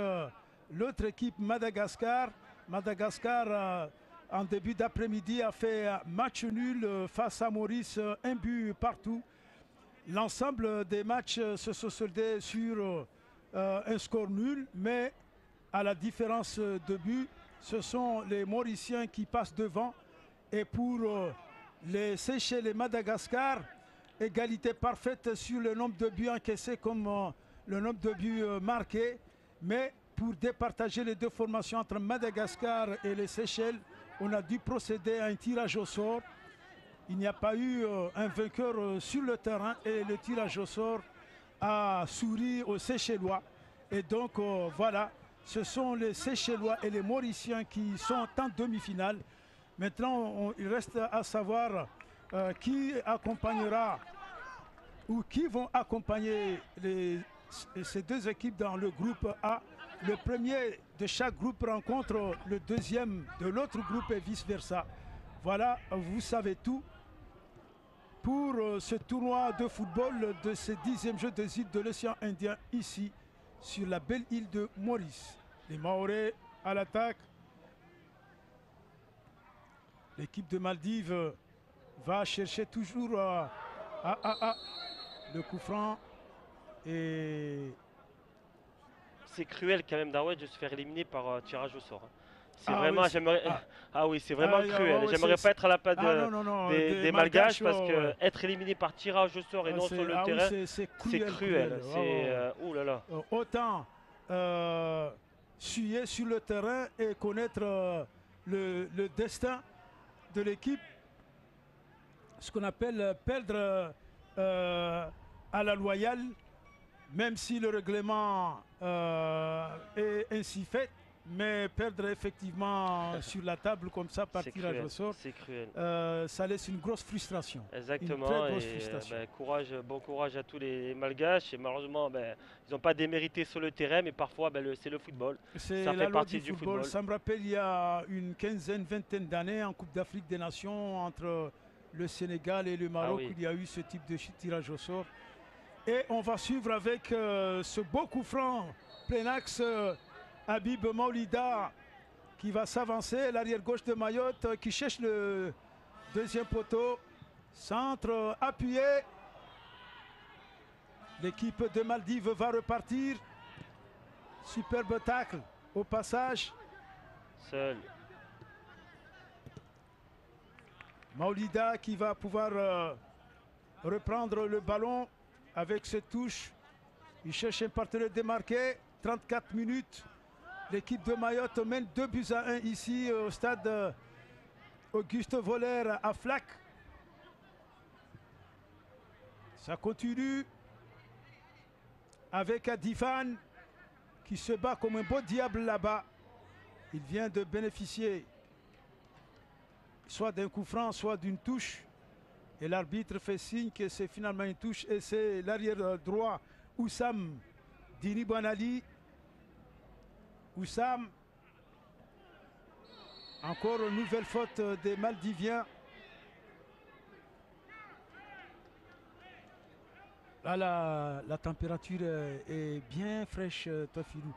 l'autre équipe Madagascar Madagascar, en début d'après-midi, a fait match nul face à Maurice, un but partout. L'ensemble des matchs se sont soldés sur un score nul, mais à la différence de but, ce sont les Mauriciens qui passent devant. Et pour les Seychelles et Madagascar, égalité parfaite sur le nombre de buts encaissés comme le nombre de buts marqués. Mais pour départager les deux formations entre Madagascar et les Seychelles, on a dû procéder à un tirage au sort. Il n'y a pas eu un vainqueur sur le terrain et le tirage au sort a souri aux Seychellois. Et donc voilà, ce sont les Seychellois et les Mauriciens qui sont en demi-finale. Maintenant, il reste à savoir qui accompagnera ou qui vont accompagner ces deux équipes dans le groupe A. Le premier de chaque groupe rencontre le deuxième de l'autre groupe et vice-versa. Voilà, vous savez tout pour ce tournoi de football de ce 10e jeu des îles de l'océan Indien ici sur la belle île de Maurice. Les Mahorais à l'attaque. L'équipe de Maldives va chercher toujours le coup franc. Et c'est cruel quand même Darwin de se faire éliminer par tirage au sort. C'est Ah vraiment, oui, j'aimerais. Ah oui, c'est vraiment cruel. ouais, J'aimerais pas être à la place des Malgaches parce ouais. que être éliminé par tirage au sort et non sur le terrain, oui, c'est c'est cruel. C'est ouh là là. Autant suyer sur le terrain et connaître le destin de l'équipe, ce qu'on appelle perdre à la loyale, même si le règlement est ainsi fait, mais perdre effectivement sur la table comme ça par tirage au sort, c'est cruel. Ça laisse une grosse frustration. Exactement. Une très grosse frustration. Bon courage à tous les Malgaches. Et malheureusement, ils n'ont pas démérité sur le terrain, mais parfois c'est le football. C'est ça la fait loi partie du football. Ça me rappelle il y a une quinzaine, vingtaine d'années en Coupe d'Afrique des Nations entre le Sénégal et le Maroc, où il y a eu ce type de tirage au sort. Et on va suivre avec ce beau coup franc plein axe. Habib Maolida qui va s'avancer, l'arrière gauche de Mayotte qui cherche le deuxième poteau. Centre appuyé. L'équipe de Maldives va repartir. Superbe tacle au passage. Seul. Maolida qui va pouvoir reprendre le ballon avec cette touche. Il cherche un partenaire démarqué. 34 minutes. L'équipe de Mayotte mène 2-1 ici au stade Auguste Voller à Flac. Ça continue avec Adifan qui se bat comme un beau diable là-bas. Il vient de bénéficier soit d'un coup franc, soit d'une touche. Et l'arbitre fait signe que c'est finalement une touche. Et c'est l'arrière droit Oussam Dini Banali. Oussam. Encore une nouvelle faute des Maldiviens. Là, la température est bien fraîche, Tofilou.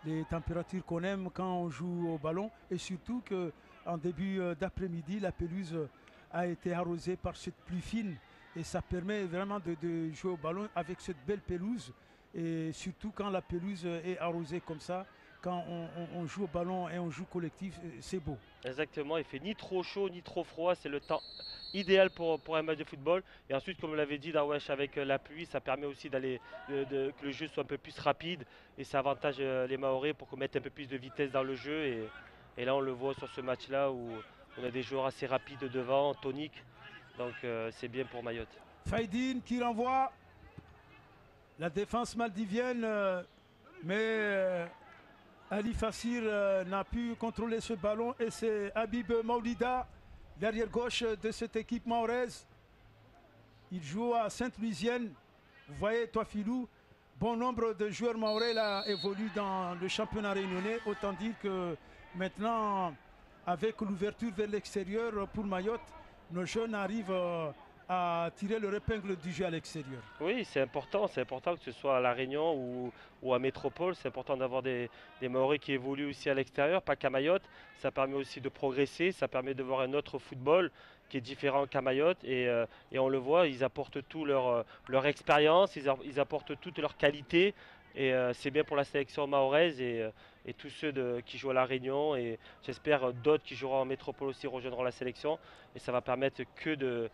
Les températures qu'on aime quand on joue au ballon. Et surtout qu'en début d'après-midi, la pelouse a été arrosée par cette pluie fine. Et ça permet vraiment de jouer au ballon avec cette belle pelouse. Et surtout quand la pelouse est arrosée comme ça. Quand on joue au ballon et on joue collectif, c'est beau. Exactement, il fait ni trop chaud ni trop froid, c'est le temps idéal pour un match de football. Et ensuite, comme l'avait dit Darwesh, avec la pluie, ça permet aussi que le jeu soit un peu plus rapide et ça avantage les Mahorais pour qu'on mette un peu plus de vitesse dans le jeu. Et là, on le voit sur ce match-là où on a des joueurs assez rapides devant, toniques. Donc c'est bien pour Mayotte. Faïdine qui renvoie la défense maldivienne, mais Ali Fassir n'a pu contrôler ce ballon et c'est Habib Maolida, l'arrière gauche de cette équipe mahoraise. Il joue à Sainte-Louisienne. Vous voyez, Toafilou, bon nombre de joueurs mahorais là évoluent dans le championnat réunionnais. Autant dire que maintenant, avec l'ouverture vers l'extérieur pour Mayotte, nos jeunes arrivent à tirer leur épingle du jeu à l'extérieur. Oui, c'est important que ce soit à La Réunion ou à Métropole. C'est important d'avoir des Maoris qui évoluent aussi à l'extérieur, pas qu'à Mayotte. Ça permet aussi de progresser, ça permet de voir un autre football qui est différent qu'à Mayotte. Et on le voit, ils apportent tout leur expérience, ils apportent toute leur qualité. Et c'est bien pour la sélection mahoraise et tous ceux qui jouent à La Réunion. Et j'espère d'autres qui joueront en Métropole aussi rejoindront la sélection. Et ça va permettre que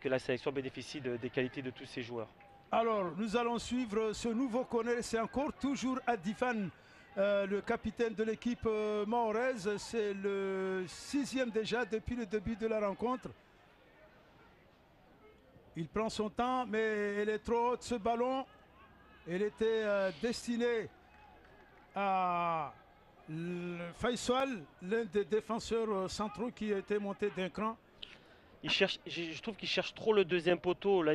la sélection bénéficie des qualités de tous ces joueurs. Alors, nous allons suivre ce nouveau corner. C'est encore toujours Adifan, le capitaine de l'équipe mahoraise. C'est le 6e déjà depuis le début de la rencontre. Il prend son temps, mais elle est trop haute ce ballon. Elle était destinée à Faisal, l'un des défenseurs centraux qui était monté d'un cran. Je trouve qu'il cherche trop le deuxième poteau. Là,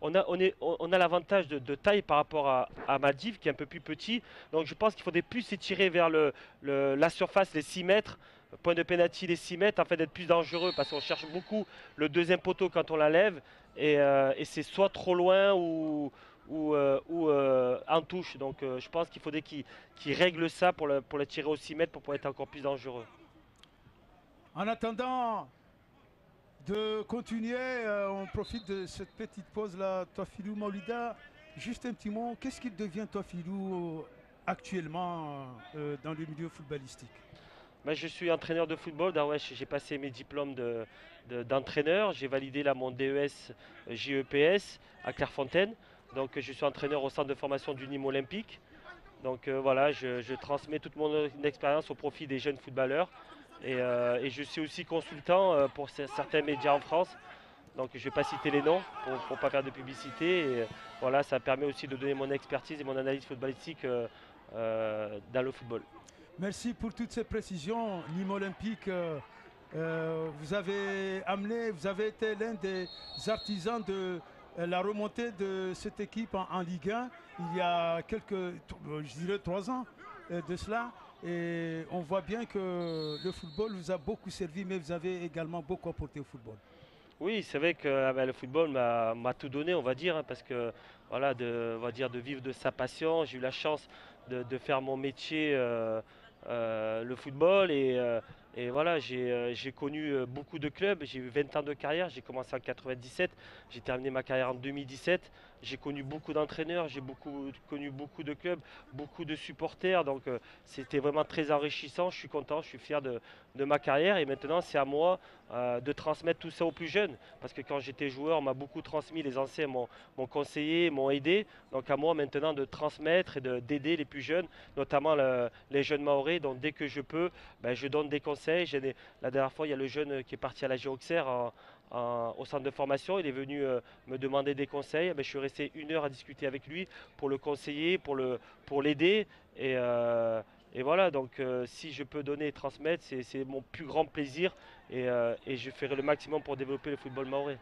on a l'avantage de taille par rapport à Maldives qui est un peu plus petit. Donc je pense qu'il faudrait plus s'étirer vers la surface, les 6 mètres. Point de pénalty, les 6 mètres, afin d'être plus dangereux parce qu'on cherche beaucoup le deuxième poteau quand on la lève. Et c'est soit trop loin ou en touche. Donc je pense qu'il faudrait qu'il règle ça pour le tirer aux 6 mètres pour pouvoir être encore plus dangereux. En attendant de continuer, on profite de cette petite pause-là. Toafilou Maolida, juste un petit mot, qu'est-ce qu'il devient Toafilou actuellement dans le milieu footballistique? Ben, je suis entraîneur de football. Darwesh, j'ai passé mes diplômes d'entraîneur. J'ai validé là mon DES JEPS à Clairefontaine. Donc je suis entraîneur au centre de formation du Nîmes Olympique. Donc voilà, je transmets toute mon expérience au profit des jeunes footballeurs. Et je suis aussi consultant pour certains médias en France. Donc je ne vais pas citer les noms pour ne pas faire de publicité. Et voilà, ça permet aussi de donner mon expertise et mon analyse footballistique dans le football. Merci pour toutes ces précisions. Nîmes Olympique, vous avez été l'un des artisans de la remontée de cette équipe en Ligue 1 il y a je dirais 3 ans de cela. Et on voit bien que le football vous a beaucoup servi, mais vous avez également beaucoup apporté au football. Oui, c'est vrai que le football m'a tout donné, on va dire, hein, parce que voilà, on va dire de vivre de sa passion. J'ai eu la chance de faire mon métier, le football, et voilà, j'ai connu beaucoup de clubs. J'ai eu 20 ans de carrière. J'ai commencé en 97, j'ai terminé ma carrière en 2017. J'ai connu beaucoup d'entraîneurs, j'ai connu beaucoup de clubs, beaucoup de supporters. Donc c'était vraiment très enrichissant. Je suis content, je suis fier de ma carrière. Et maintenant, c'est à moi de transmettre tout ça aux plus jeunes. Parce que quand j'étais joueur, on m'a beaucoup transmis, les anciens m'ont conseillé, m'ont aidé. Donc à moi maintenant de transmettre et d'aider les plus jeunes, notamment les jeunes mahorais. Donc dès que je peux, ben, je donne des conseils. La dernière fois, il y a le jeune qui est parti à la Géoxer au centre de formation. Il est venu me demander des conseils. Ben, je suis resté 1 heure à discuter avec lui pour le conseiller, pour l'aider. Et voilà, donc si je peux donner et transmettre, c'est mon plus grand plaisir et je ferai le maximum pour développer le football mahorais.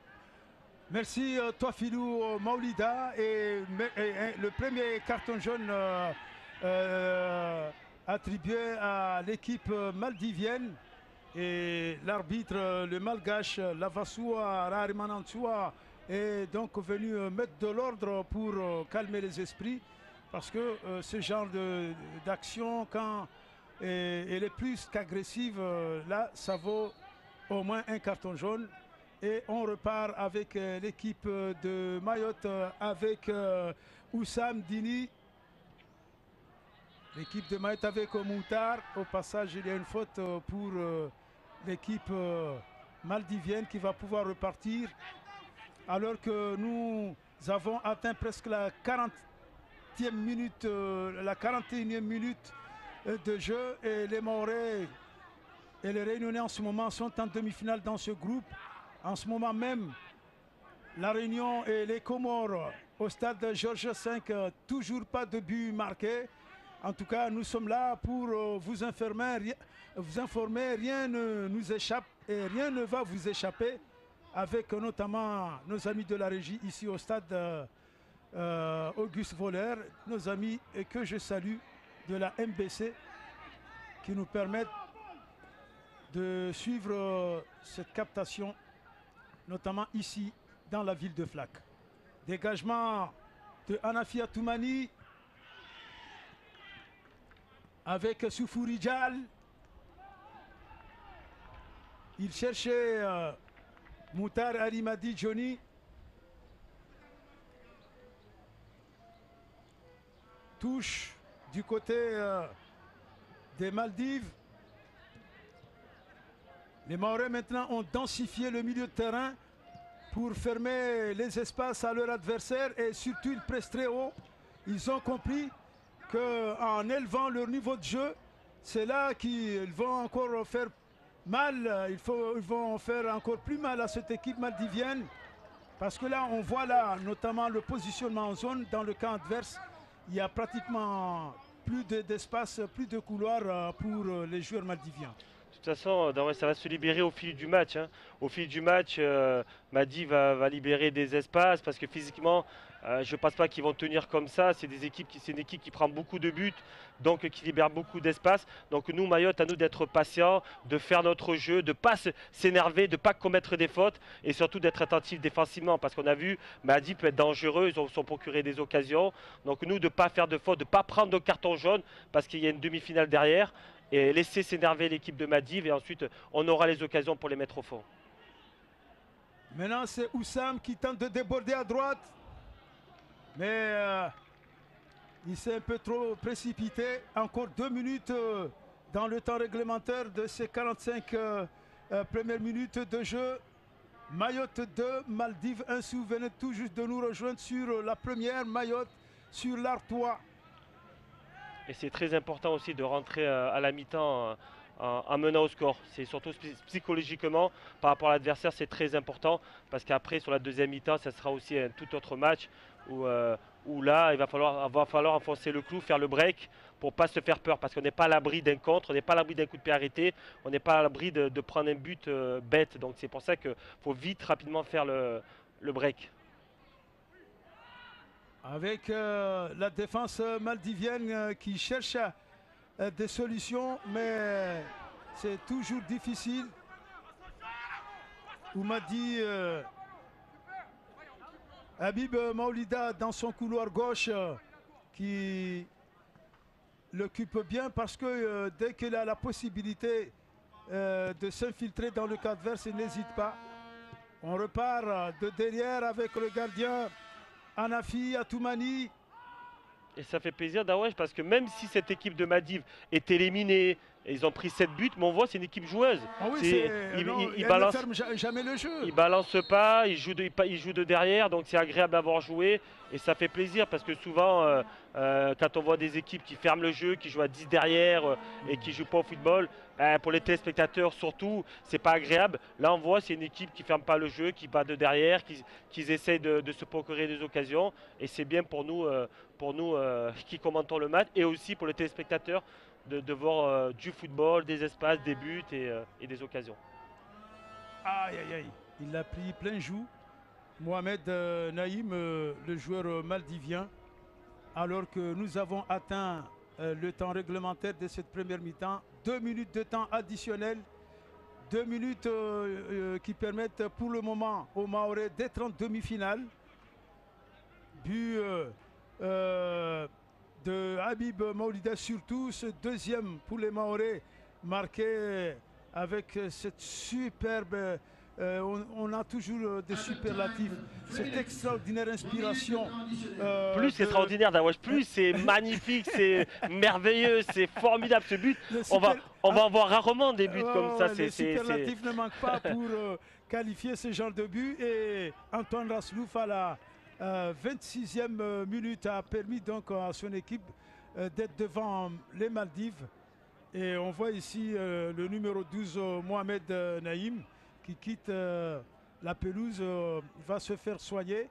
Merci Toafilou Maolida. Et le premier carton jaune attribué à l'équipe maldivienne. Et l'arbitre, le malgache Lavassoua Rarimanantua, est donc venu mettre de l'ordre pour calmer les esprits. Parce que ce genre d'action, quand elle est plus qu'agressive, là, ça vaut au moins un carton jaune. Et on repart avec l'équipe de Mayotte, avec Oussam Dini. L'équipe de Mayotte avec Moutar. Au passage, il y a une faute pour l'équipe maldivienne qui va pouvoir repartir. Alors que nous avons atteint presque la 40e minute, la 41e minute de jeu. Et les Mahorais et les Réunionnais en ce moment sont en demi-finale dans ce groupe. En ce moment même, la Réunion et les Comores au stade Georges V, toujours pas de but marqué. En tout cas, nous sommes là pour vous informer, rien ne nous échappe et rien ne va vous échapper, avec notamment nos amis de la régie ici au stade Auguste Voller, nos amis que je salue de la MBC qui nous permettent de suivre cette captation notamment ici dans la ville de Flac. Dégagement de Hanafi Toumani avec Soufouri Dial. Il cherchait Moutar Arimadi Johnny. Touche du côté des Maldives. Les Mahorais maintenant ont densifié le milieu de terrain pour fermer les espaces à leur adversaire et surtout ils pressent très haut. Ils ont compris qu'en élevant leur niveau de jeu, c'est là qu'ils vont encore faire mal. Ils vont faire encore plus mal à cette équipe maldivienne. Parce que là, on voit là notamment le positionnement en zone dans le camp adverse. Il y a pratiquement plus d'espace, plus de couloirs pour les joueurs maldiviens. De toute façon, ça va se libérer au fil du match. Hein. Au fil du match, Madi va libérer des espaces parce que physiquement, je ne pense pas qu'ils vont tenir comme ça. C'est une équipe qui prend beaucoup de buts, donc qui libère beaucoup d'espace. Donc nous, Mayotte, à nous d'être patients, de faire notre jeu, de ne pas s'énerver, de ne pas commettre des fautes et surtout d'être attentif défensivement parce qu'on a vu, Madi peut être dangereux, ils ont procuré des occasions. Donc nous, de ne pas faire de fautes, de ne pas prendre de carton jaune parce qu'il y a une demi-finale derrière. Et laisser s'énerver l'équipe de Madiv et ensuite on aura les occasions pour les mettre au fond. Maintenant c'est Oussam qui tente de déborder à droite. Mais il s'est un peu trop précipité. Encore 2 minutes dans le temps réglementaire de ces 45 premières minutes de jeu. Mayotte 2, Maldives 1. Si vous venez tout juste de nous rejoindre sur la première, Mayotte sur l'Artois. Et c'est très important aussi de rentrer à la mi-temps en menant au score. C'est surtout psychologiquement par rapport à l'adversaire, c'est très important parce qu'après sur la deuxième mi-temps, ça sera aussi un tout autre match où là, il va falloir enfoncer le clou, faire le break pour ne pas se faire peur parce qu'on n'est pas à l'abri d'un contre, on n'est pas à l'abri d'un coup de pied arrêté, on n'est pas à l'abri de prendre un but bête. Donc c'est pour ça qu'il faut vite, rapidement faire le break. Avec la défense maldivienne qui cherche des solutions, mais c'est toujours difficile. Oumadi Habib Maoulida dans son couloir gauche qui l'occupe bien parce que dès qu'il a la possibilité de s'infiltrer dans le camp adverse, il n'hésite pas. On repart de derrière avec le gardien Hanafi Toumani. Et ça fait plaisir Dawesh parce que même si cette équipe de Madiv est éliminée, ils ont pris 7 buts, mais on voit c'est une équipe joueuse. Ah oui, ils ne ferment jamais le jeu. Ils balancent pas, ils jouent de derrière, donc c'est agréable d'avoir joué et ça fait plaisir parce que souvent quand on voit des équipes qui ferment le jeu, qui jouent à 10 derrière et qui ne jouent pas au football, pour les téléspectateurs surtout, c'est pas agréable. Là on voit c'est une équipe qui ne ferme pas le jeu, qui bat de derrière, qui essayent de se procurer des occasions et c'est bien pour nous qui commentons le match et aussi pour les téléspectateurs de voir du football, des espaces, des buts et des occasions. Aïe aïe aïe, il l'a pris plein joue. Mohamed Naïm, le joueur maldivien, alors que nous avons atteint le temps réglementaire de cette première mi-temps. 2 minutes de temps additionnel, 2 minutes qui permettent pour le moment aux Mahorais d'être en demi-finale. But de Habib Maoulida surtout, ce deuxième pour les Mahorais, marqué avec cette superbe, on a toujours des superlatifs, cette extraordinaire inspiration. Plus c'est extraordinaire Dawesh, plus c'est magnifique, c'est merveilleux, c'est formidable ce but. On va en voir rarement des buts comme ça. Les superlatifs ne manquent pas pour qualifier ce genre de but et Antoine Raslouf à la 26e minute a permis donc à son équipe d'être devant les Maldives. Et on voit ici le numéro 12, Mohamed Naïm, qui quitte la pelouse, va se faire soigner.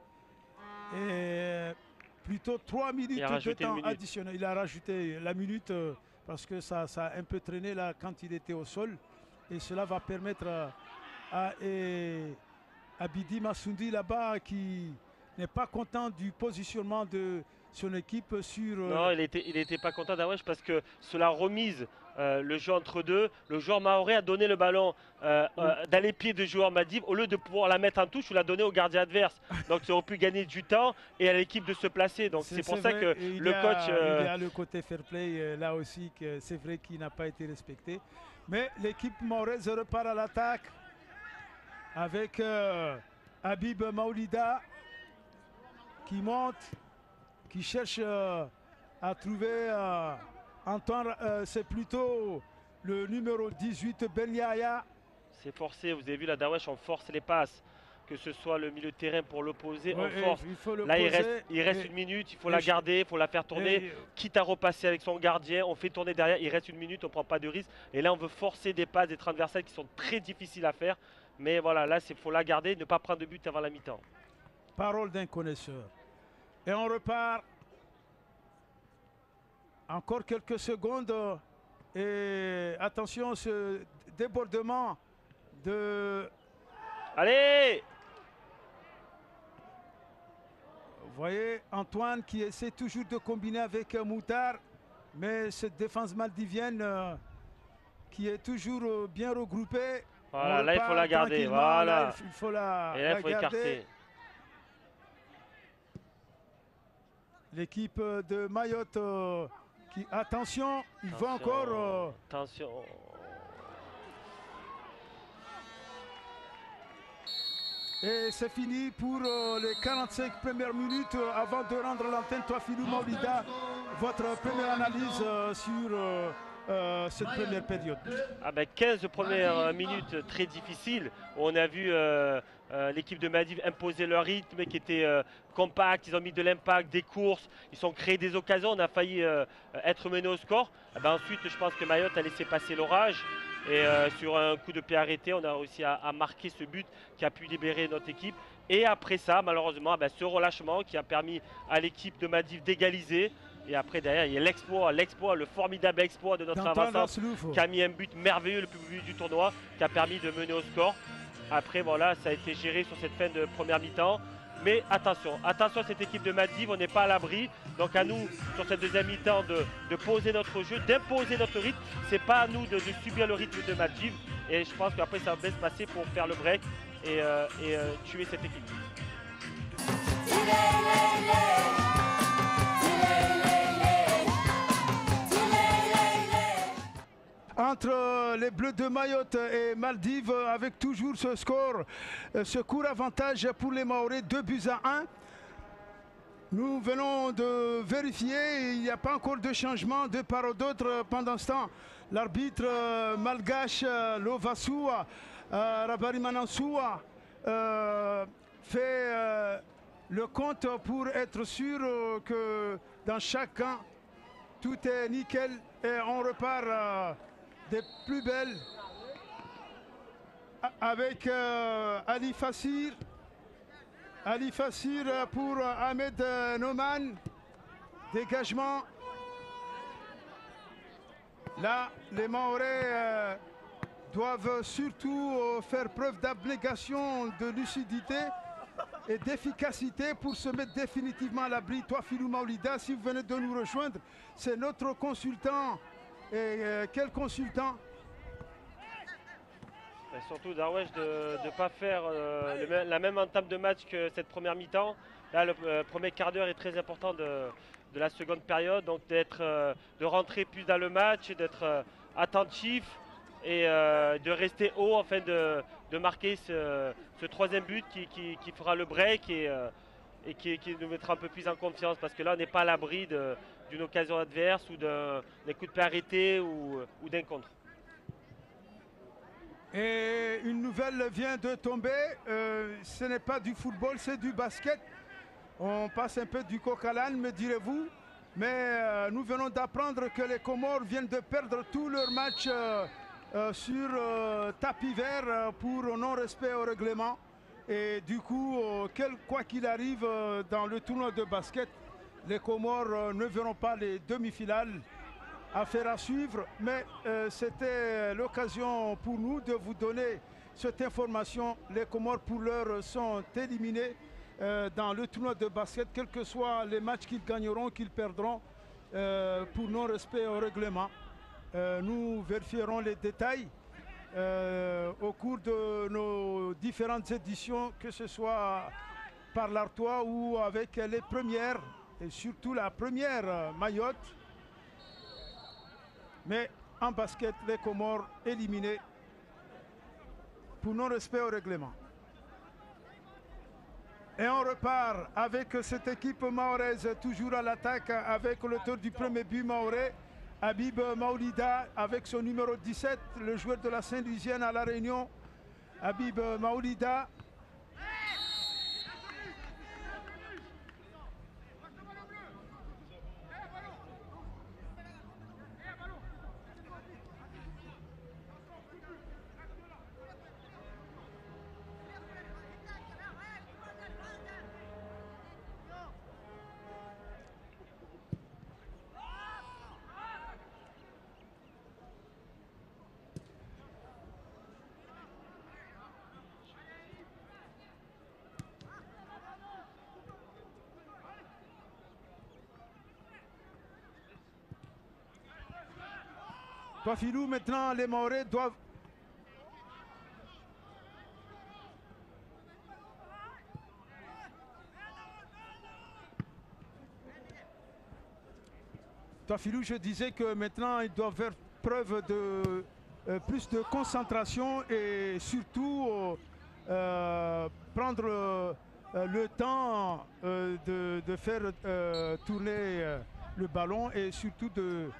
Et plutôt 3 minutes de temps additionnel. Il a rajouté la minute parce que ça a un peu traîné là quand il était au sol. Et cela va permettre à Abidi Massoundi là-bas qui n'est pas content du positionnement de son équipe sur... Non, il était pas content d'Awesh parce que sur la remise, le jeu entre deux, le joueur mahorais a donné le ballon dans les pieds du joueur Maldives. Au lieu de pouvoir la mettre en touche, il l'a donné au gardien adverse. Donc ils auraient pu gagner du temps et à l'équipe de se placer. Donc c'est pour ça vrai, que le coach... Il y a le côté fair play là aussi, que c'est vrai qu'il n'a pas été respecté. Mais l'équipe mahoraise repart à l'attaque avec Habib Maoulida qui monte, qui cherche à trouver Antoine, c'est plutôt le numéro 18 Ben Yahya. C'est forcé, vous avez vu la Dawesh, on force les passes. Que ce soit le milieu de terrain pour l'opposé, on force. Là, il reste une minute, il faut la garder, il faut la faire tourner. Quitte à repasser avec son gardien, on fait tourner derrière, il reste une minute, on ne prend pas de risque. Et là, on veut forcer des passes, des transversales qui sont très difficiles à faire. Mais voilà, là, il faut la garder, ne pas prendre de but avant la mi-temps. Parole d'un connaisseur. Et on repart. Encore quelques secondes. Et attention, ce débordement de... Allez! Vous voyez Antoine qui essaie toujours de combiner avec Moutar, mais cette défense maldivienne qui est toujours bien regroupée. Voilà, là il faut la garder. Voilà. Là, il faut la, et là, il faut garder. Écarter. L'équipe de Mayotte qui, attention, il va encore... Attention. Et c'est fini pour les 45 premières minutes. Avant de rendre l'antenne, Touafilou Maoulida, votre première analyse sur cette première période. 15 premières minutes très difficiles. On a vu l'équipe de Maldives imposer leur rythme qui était compact. Ils ont mis de l'impact, des courses. Ils ont créé des occasions. On a failli être mené au score. Ensuite, je pense que Mayotte a laissé passer l'orage. Et sur un coup de pied arrêté, on a réussi à marquer ce but qui a pu libérer notre équipe. Et après ça, malheureusement, ce relâchement qui a permis à l'équipe de Maldives d'égaliser. Et après, derrière, il y a le formidable exploit de notre avançante qui a mis un but merveilleux, le plus beau but du tournoi, qui a permis de mener au score. Après, voilà, ça a été géré sur cette fin de première mi-temps. Mais attention à cette équipe de Maldives, on n'est pas à l'abri. Donc à nous, sur cette deuxième mi-temps, de poser notre jeu, d'imposer notre rythme. C'est pas à nous de subir le rythme de Maldives. Et je pense qu'après, ça va bien se passer pour faire le break et tuer cette équipe. Entre les Bleus de Mayotte et Maldives, avec toujours ce score, ce court avantage pour les Mahorais, 2-1. Nous venons de vérifier, il n'y a pas encore de changement de part ou d'autre. Pendant ce temps, l'arbitre malgache Lovasoua, Rabarimanansoua, fait le compte pour être sûr que dans chaque camp, tout est nickel et on repart des plus belles avec Ali Fassir. Ali Fassir pour Ahmed Noman. Dégagement. Là, les Mahorais doivent surtout faire preuve d'abnégation, de lucidité et d'efficacité pour se mettre définitivement à l'abri. Touafilou Maoulida, si vous venez de nous rejoindre, c'est notre consultant. Et quel consultant? Et surtout Darwesh de ne pas faire la même entame de match que cette première mi-temps. Là, le premier quart d'heure est très important de la seconde période, donc de rentrer plus dans le match, d'être attentif et de rester haut afin de marquer ce troisième but qui fera le break et qui nous mettra un peu plus en confiance, parce que là on n'est pas à l'abri d'une occasion adverse ou d'un coup de pied arrêté ou d'un contre. Et une nouvelle vient de tomber, ce n'est pas du football, c'est du basket. On passe un peu du coq à l'âne, me direz-vous. Mais nous venons d'apprendre que les Comores viennent de perdre tous leurs matchs sur tapis vert pour non-respect au règlement. Et du coup, quoi qu'il arrive dans le tournoi de basket, les Comores ne verront pas les demi-finales. Affaire à suivre, mais c'était l'occasion pour nous de vous donner cette information. Les Comores pour l'heure sont éliminés dans le tournoi de basket, quels que soient les matchs qu'ils gagneront, qu'ils perdront, pour non-respect au règlement. Nous vérifierons les détails au cours de nos différentes éditions, que ce soit par l'Artois ou avec les premières, et surtout la première Mayotte. Mais en basket, les Comores éliminés pour non-respect au règlement. Et on repart avec cette équipe mahoraise, toujours à l'attaque, avec l'auteur du premier but mahorais, Habib Maoulida, avec son numéro 17, le joueur de la Saint-Louisienne à La Réunion, Habib Maoulida. Toafilou, maintenant les Mahorais doivent... Toafilou, je disais que maintenant ils doivent faire preuve de plus de concentration et surtout prendre le temps de faire tourner le ballon et surtout de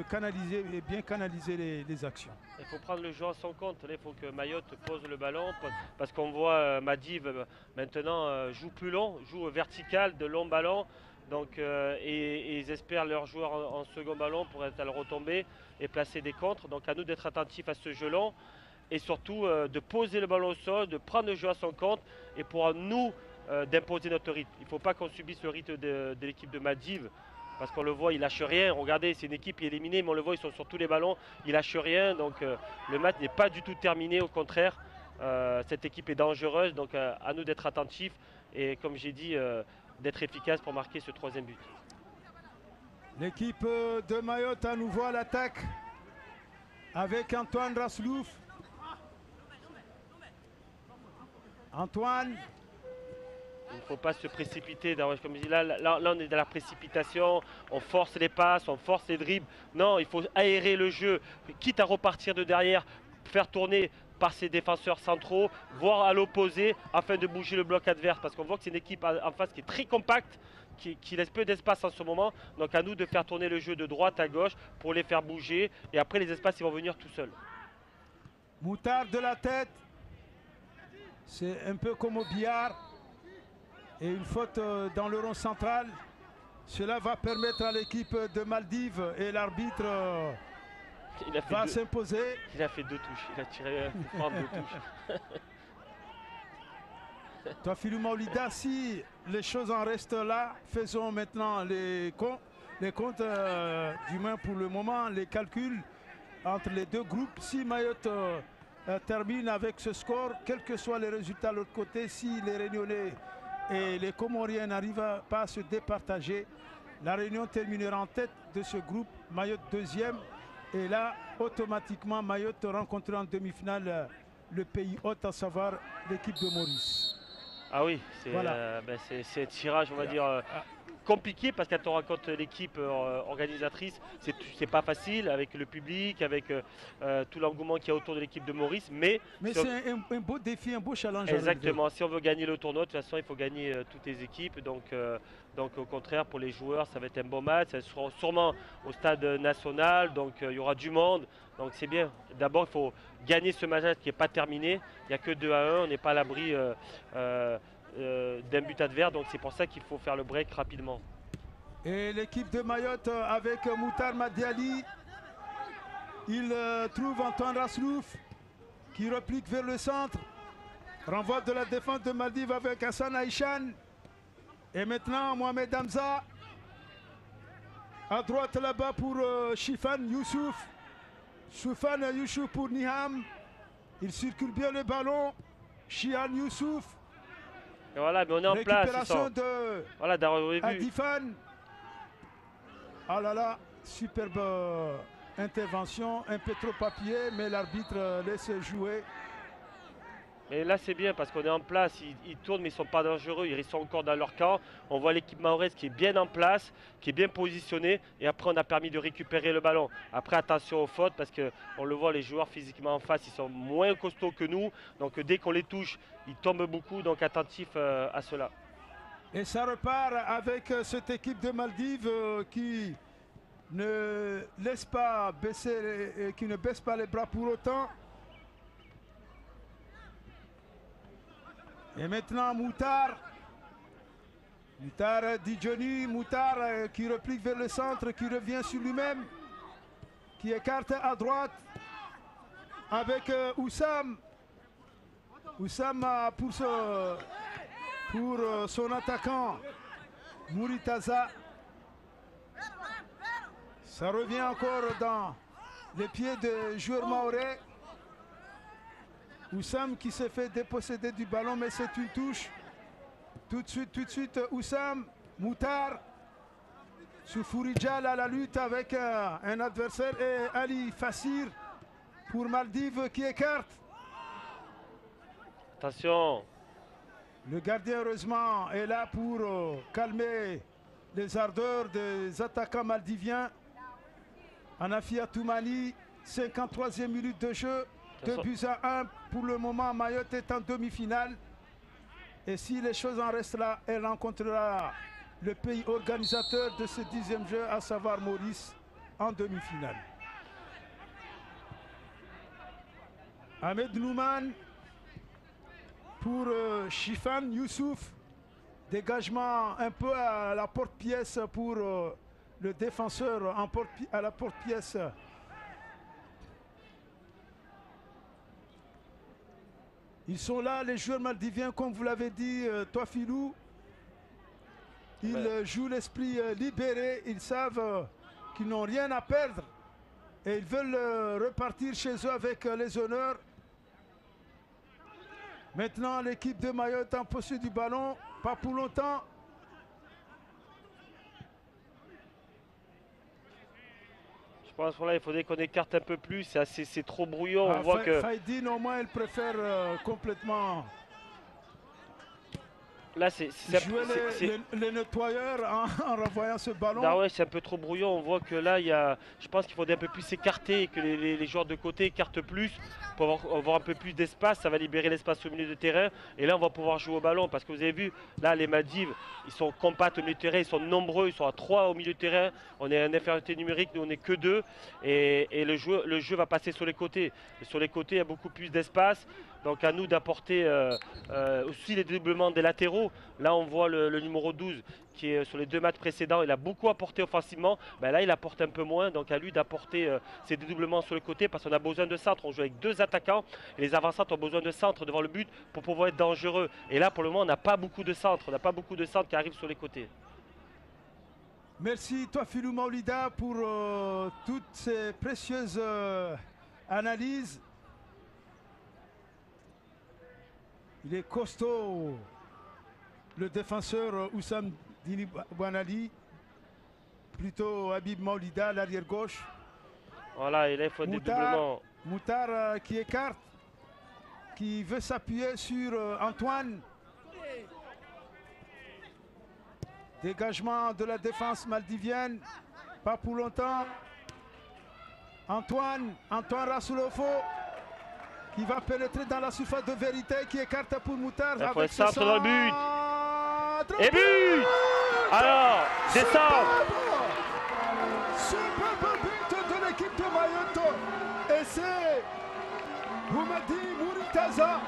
canaliser et bien canaliser les actions. Il faut prendre le jeu à son compte. Il faut que Mayotte pose le ballon parce qu'on voit Madiv maintenant joue plus long, joue vertical, de longs ballons. Donc, et ils espèrent leurs joueurs en second ballon pour être à le retomber et placer des contres. Donc à nous d'être attentifs à ce jeu long et surtout de poser le ballon au sol, de prendre le jeu à son compte et pour nous d'imposer notre rythme. Il ne faut pas qu'on subisse le rythme de l'équipe de Madiv. Parce qu'on le voit, il lâche rien. Regardez, c'est une équipe qui est éliminée, mais on le voit, ils sont sur tous les ballons. Il lâche rien, donc le match n'est pas du tout terminé. Au contraire, cette équipe est dangereuse, donc à nous d'être attentifs et, comme j'ai dit, d'être efficace pour marquer ce troisième but. L'équipe de Mayotte à nouveau à l'attaque avec Antoine Raslouf. Antoine. Il ne faut pas se précipiter. Comme je dis, là, on est dans la précipitation. On force les passes, on force les dribbles. Non, il faut aérer le jeu. Quitte à repartir de derrière, faire tourner par ses défenseurs centraux, voire à l'opposé, afin de bouger le bloc adverse. Parce qu'on voit que c'est une équipe en face qui est très compacte, qui laisse peu d'espace en ce moment. Donc à nous de faire tourner le jeu de droite à gauche pour les faire bouger. Et après, les espaces, ils vont venir tout seuls. Moutard de la tête. C'est un peu comme au billard. Et une faute dans le rond central. Cela va permettre à l'équipe de Maldives et l'arbitre va s'imposer. Il a fait 2 touches. Il a tiré un 2 touches. Toafilou Maoulida, si les choses en restent là, faisons maintenant les comptes, du moins pour le moment, les calculs entre les deux groupes. Si Mayotte termine avec ce score, quels que soient les résultats de l'autre côté, si les Réunionnais et les Comoriens n'arrivent pas à se départager, la Réunion terminera en tête de ce groupe, Mayotte deuxième, et là, automatiquement, Mayotte rencontrera en demi-finale le pays hôte, à savoir l'équipe de Maurice. Ah oui, c'est voilà. Un tirage, on va dire, compliqué parce qu'elle te rencontre l'équipe organisatrice, c'est pas facile avec le public, avec tout l'engouement qu'il y a autour de l'équipe de Maurice, mais c'est un beau défi, un beau challenge. Exactement, si on veut gagner le tournoi, de toute façon il faut gagner toutes les équipes, donc au contraire pour les joueurs ça va être un bon match, ça sera sûrement au stade national, donc il y aura du monde, donc c'est bien. D'abord il faut gagner ce match qui n'est pas terminé, il n'y a que 2-1, on n'est pas à l'abri d'un but adverse, donc c'est pour ça qu'il faut faire le break rapidement. Et l'équipe de Mayotte avec Moutar Madiali, il trouve Antoine Raslouf qui replique vers le centre, renvoi de la défense de Maldives avec Hassan Aïchan, et maintenant Mohamed Hamza à droite là-bas pour Shifan Youssouf. Shifan Youssouf pour Niham, il circule bien le ballon, Shihan Youssouf. Et voilà, mais on est en place. Récupération de voilà, d'avoir vu. Adifan. Ah là là, superbe intervention, un peu trop papier, mais l'arbitre laisse jouer. Mais là c'est bien parce qu'on est en place, ils tournent mais ils ne sont pas dangereux, ils sont encore dans leur camp. On voit l'équipe mahoraise qui est bien en place, qui est bien positionnée et après on a permis de récupérer le ballon. Après attention aux fautes parce qu'on le voit, les joueurs physiquement en face ils sont moins costauds que nous. Donc dès qu'on les touche, ils tombent beaucoup, donc attentif à cela. Et ça repart avec cette équipe de Maldives qui ne laisse pas baisser, qui ne baisse pas les bras pour autant. Et maintenant Moutar. Moutar dit Johnny. Moutar qui replique vers le centre, qui revient sur lui-même. Qui écarte à droite. Avec Oussam. Oussam pour son attaquant. Mouritaza. Ça revient encore dans les pieds de joueur mahorais. Oussam qui s'est fait déposséder du ballon, mais c'est une touche. Tout de suite, Oussam, Moutar, Soufouridjal à la lutte avec un adversaire et Ali Fassir pour Maldives qui écarte. Attention. Le gardien, heureusement, est là pour calmer les ardeurs des attaquants maldiviens. Anafia Toumani, 53e minute de jeu. 2 buts à 1 pour le moment. Mayotte est en demi-finale. Et si les choses en restent là, elle rencontrera le pays organisateur de ce 10e jeu, à savoir Maurice, en demi-finale. Ahmed Nouman pour Chifan Youssouf. Dégagement un peu à la porte-pièce pour le défenseur à la porte-pièce. Ils sont là, les joueurs maldiviens, comme vous l'avez dit, toi Philou. Ils jouent l'esprit libéré, ils savent qu'ils n'ont rien à perdre. Et ils veulent repartir chez eux avec les honneurs. Maintenant, l'équipe de Mayotte en possède du ballon, pas pour longtemps. Je pense qu'il faudrait qu'on écarte un peu plus, c'est trop brouillon. On voit que Faïdine, au moins, elle préfère complètement là, c'est le nettoyeur en renvoyant ce ballon. Ah ouais, c'est un peu trop brouillon. On voit que là, je pense qu'il faudrait un peu plus s'écarter, que les joueurs de côté écartent plus pour avoir un peu plus d'espace. Ça va libérer l'espace au milieu de terrain. Et là, on va pouvoir jouer au ballon. Parce que vous avez vu, là, les Maldives, ils sont compacts au milieu de terrain. Ils sont nombreux. Ils sont à 3 au milieu de terrain. On est en infériorité numérique. Nous, on n'est que 2. Et le jeu va passer sur les côtés. Et sur les côtés, il y a beaucoup plus d'espace. Donc à nous d'apporter aussi les dédoublements des latéraux. Là on voit le numéro 12 qui est sur les 2 matchs précédents. Il a beaucoup apporté offensivement. Ben là il apporte un peu moins. Donc à lui d'apporter ses dédoublements sur le côté parce qu'on a besoin de centre. On joue avec 2 attaquants. Et les avant-centres ont besoin de centre devant le but pour pouvoir être dangereux. Et là pour le moment on n'a pas beaucoup de centres. On n'a pas beaucoup de centres qui arrivent sur les côtés. Merci toi Philou Maolida pour toutes ces précieuses analyses. Il est costaud, le défenseur Oussam Dini Bouanali, plutôt Habib Maolida, l'arrière gauche. Voilà, et là il faut des doublements. Moutar qui écarte, qui veut s'appuyer sur Antoine. Dégagement de la défense maldivienne, pas pour longtemps. Antoine Rassoulofo. Il va pénétrer dans la surface de vérité qui écarte pour Moutar. Il faut un centre dans le but. Et but. Alors, descend. Superbe but de l'équipe de Mayotte. Et c'est Boumadi Mouritaza.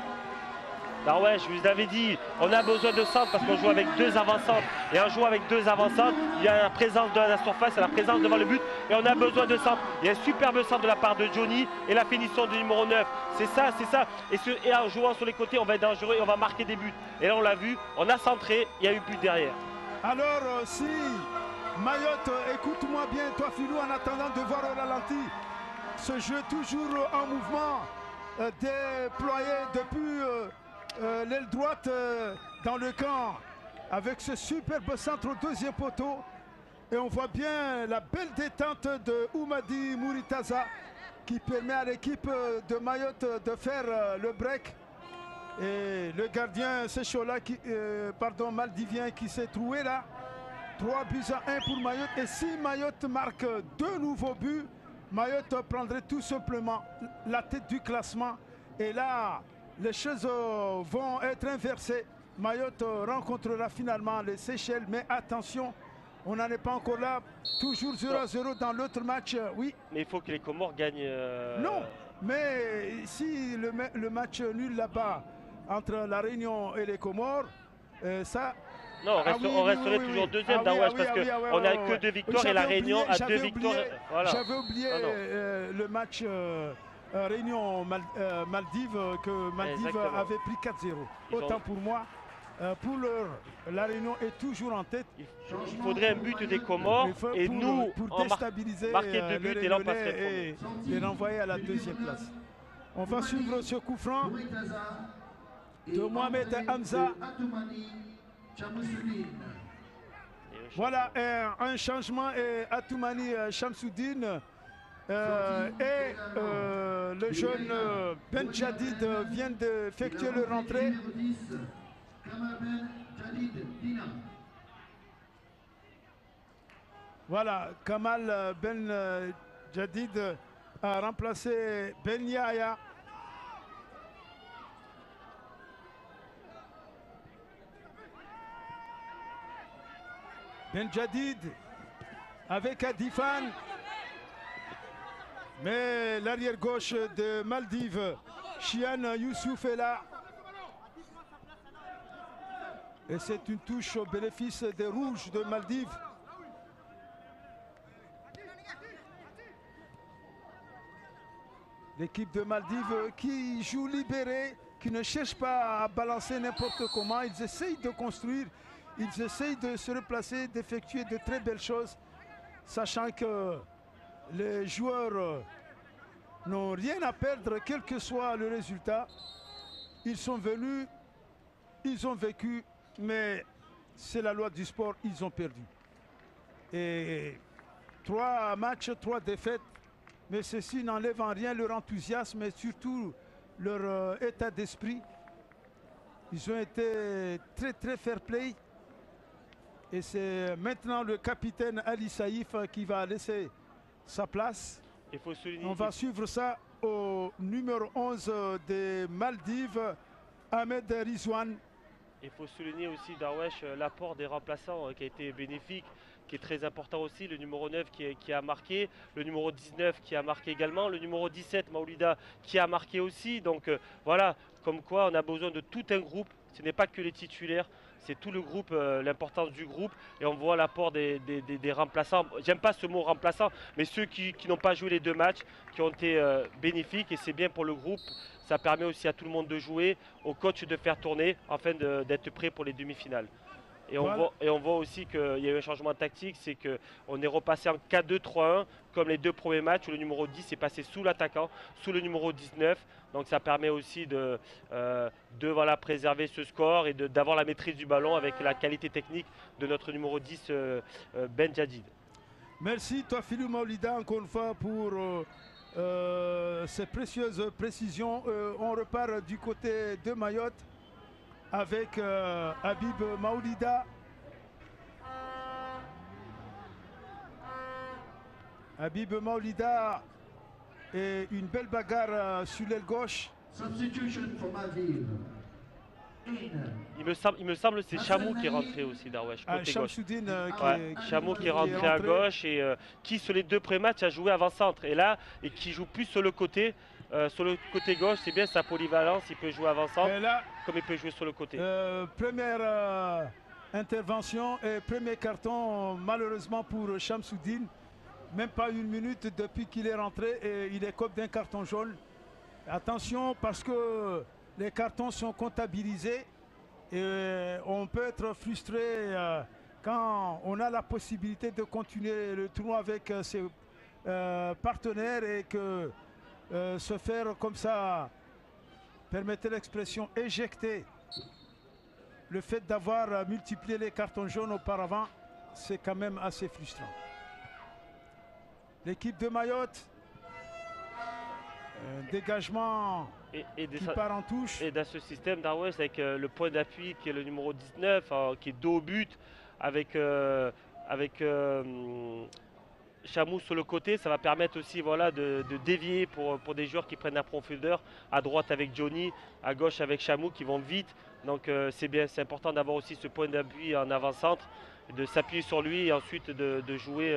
Ah ouais, je vous avais dit, on a besoin de centre parce qu'on joue avec 2 avant-centres. Et en jouant avec 2 avant-centres, il y a la présence de la surface, il y a la présence devant le but. Et on a besoin de centre. Il y a un superbe centre de la part de Johnny et la finition du numéro 9. C'est ça, c'est ça. Et en jouant sur les côtés, on va être dangereux et on va marquer des buts. Et là, on l'a vu, on a centré, il y a eu but derrière. Alors, si Mayotte, écoute-moi bien, toi Philou, en attendant de voir au ralenti, ce jeu toujours en mouvement, déployé depuis l'aile droite dans le camp avec ce superbe centre au deuxième poteau. Et on voit bien la belle détente de Oumadi Mouritaza qui permet à l'équipe de Mayotte de faire le break. Et le gardien Sechola, maldivien qui s'est trouvé là. 3-1 pour Mayotte. Et si Mayotte marque 2 nouveaux buts, Mayotte prendrait tout simplement la tête du classement. Et là, les choses vont être inversées. Mayotte rencontrera finalement les Seychelles. Mais attention, on n'en est pas encore là. Toujours 0-0 dans l'autre match, oui. Mais il faut que les Comores gagnent. Non, mais si le match nul là-bas entre la Réunion et les Comores, ça... Non, on resterait toujours deuxième d'Aouache parce qu'on n'a que 2 victoires et la Réunion a 2 victoires. Voilà. J'avais oublié le match Réunion-Maldives que Maldives avait pris 4-0. Autant pour moi. Pour la Réunion est toujours en tête. Il faudrait un but des Comores et nous pour déstabiliser marquer 2 buts et là on passerait et les renvoyer à la deuxième place. On va suivre ce coup franc de Mohamed Hamza. Voilà un changement et Atoumani Chamsoudine et le jeune Ben Jadid vient d'effectuer leur rentrée. Voilà, Kamal Ben Jadid a remplacé Ben Yahya. Ben Jadid avec Adifan. Mais l'arrière gauche de Maldives, Chian Youssouf est là. Et c'est une touche au bénéfice des rouges de Maldives. L'équipe de Maldives qui joue libéré, qui ne cherche pas à balancer n'importe comment. Ils essayent de construire, ils essayent de se replacer, d'effectuer de très belles choses, sachant que les joueurs n'ont rien à perdre, quel que soit le résultat. Ils sont venus, ils ont vécu, mais c'est la loi du sport, ils ont perdu. Et 3 matchs, 3 défaites, mais ceci n'enlève en rien leur enthousiasme et surtout leur état d'esprit. Ils ont été très fair play. Et c'est maintenant le capitaine Ali Saïf qui va laisser sa place. Il faut souligner. On va suivre ça au numéro 11 des Maldives, Ahmed Rizwan. Il faut souligner aussi, Darwesh, l'apport des remplaçants qui a été bénéfique, qui est très important aussi. Le numéro 9 qui a marqué, le numéro 19 qui a marqué également, le numéro 17, Maoulida, qui a marqué aussi. Donc voilà, comme quoi on a besoin de tout un groupe. Ce n'est pas que les titulaires, c'est tout le groupe, l'importance du groupe. Et on voit l'apport des remplaçants. J'aime pas ce mot remplaçant, mais ceux qui n'ont pas joué les 2 matchs, qui ont été bénéfiques. Et c'est bien pour le groupe. Ça permet aussi à tout le monde de jouer, au coach de faire tourner, afin d'être prêt pour les demi-finales. Et on voit aussi qu'il y a eu un changement tactique, c'est qu'on est repassé en 4-2-3-1, comme les 2 premiers matchs où le numéro 10 est passé sous l'attaquant, sous le numéro 19. Donc ça permet aussi de voilà, préserver ce score et d'avoir la maîtrise du ballon avec la qualité technique de notre numéro 10, Ben Jadid. Merci Toafilou Maoulida encore une fois pour ces précieuses précisions. On repart du côté de Mayotte avec Habib Maoulida. Habib Maoulida et une belle bagarre sur l'aile gauche. Il me semble que c'est Chamou qui est rentré aussi, Darwesh, côté gauche. Chamou qui est rentré à gauche et qui sur les 2 pré-matchs a joué avant-centre. Et qui joue plus sur le côté gauche, c'est bien sa polyvalence, il peut jouer avant-centre comme il peut jouer sur le côté. Première intervention et premier carton malheureusement pour Chamsoudine. Même pas 1 minute depuis qu'il est rentré et il écope d'un carton jaune. Attention parce que les cartons sont comptabilisés et on peut être frustré quand on a la possibilité de continuer le tournoi avec ses partenaires et que se faire comme ça, permettez l'expression, éjecter le fait d'avoir multiplié les cartons jaunes auparavant, c'est quand même assez frustrant. L'équipe de Mayotte, dégagement qui part en touche. Et dans ce système, Darwin, avec le point d'appui qui est le numéro 19, qui est dos au but, avec Chamou sur le côté, ça va permettre aussi voilà, de dévier pour des joueurs qui prennent la profondeur, à droite avec Johnny, à gauche avec Chamou qui vont vite. Donc c'est bien, c'est important d'avoir aussi ce point d'appui en avant-centre, de s'appuyer sur lui et ensuite de jouer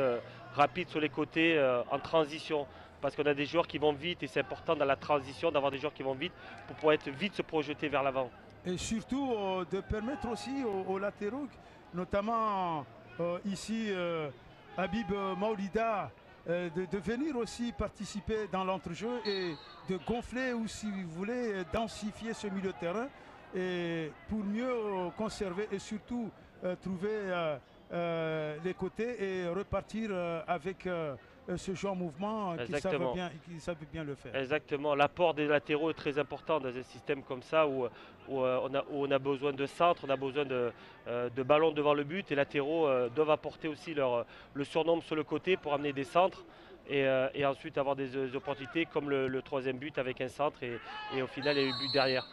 rapide sur les côtés en transition. Parce qu'on a des joueurs qui vont vite et c'est important dans la transition d'avoir des joueurs qui vont vite pour pouvoir être vite se projeter vers l'avant. Et surtout de permettre aussi aux latéraux, notamment ici Habib Maolida, de venir aussi participer dans l'entrejeu et de gonfler ou si vous voulez densifier ce milieu de terrain et pour mieux conserver et surtout trouver les côtés et repartir avec ce genre de mouvement qui savent bien le faire. Exactement, l'apport des latéraux est très important dans un système comme ça où on a besoin de centre, on a besoin de ballons devant le but et les latéraux doivent apporter aussi le surnombre sur le côté pour amener des centres et ensuite avoir des opportunités comme le troisième but avec un centre et au final il y a eu but derrière.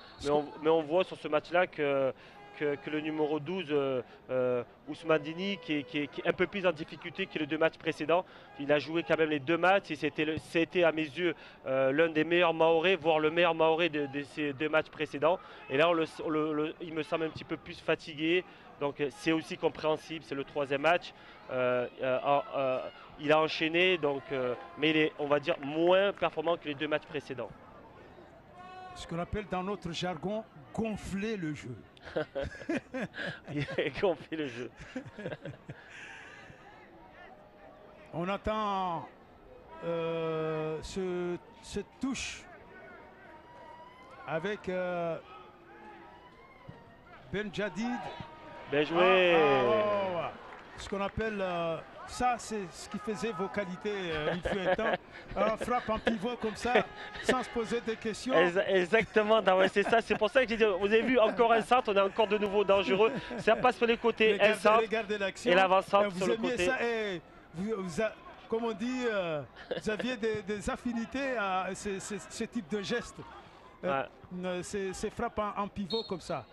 Mais on voit sur ce match-là que le numéro 12, Ousmane Dini, qui est un peu plus en difficulté que les deux matchs précédents. Il a joué quand même les deux matchs et c'était à mes yeux l'un des meilleurs Mahorais, voire le meilleur Mahorais de ces deux matchs précédents. Et là, il me semble un petit peu plus fatigué. Donc c'est aussi compréhensible, c'est le troisième match. Il a enchaîné, donc, mais il est, on va dire, moins performant que les deux matchs précédents. Ce qu'on appelle dans notre jargon gonfler le jeu. Il a gonflé le jeu. On attend cette touche avec Ben Jadid. Bien joué. Ce qu'on appelle ça, c'est ce qui faisait vos qualités il fut un temps. Alors, frappe en pivot comme ça, sans se poser des questions. Exactement, c'est ça. C'est pour ça que j'ai dit, vous avez vu encore un centre, on est encore de nouveau dangereux. Ça passe sur les côtés, un centre et l'avant-centre sur le côté. Ça, comme on dit, vous aviez des affinités à ce type de geste. Ces frappes en pivot comme ça.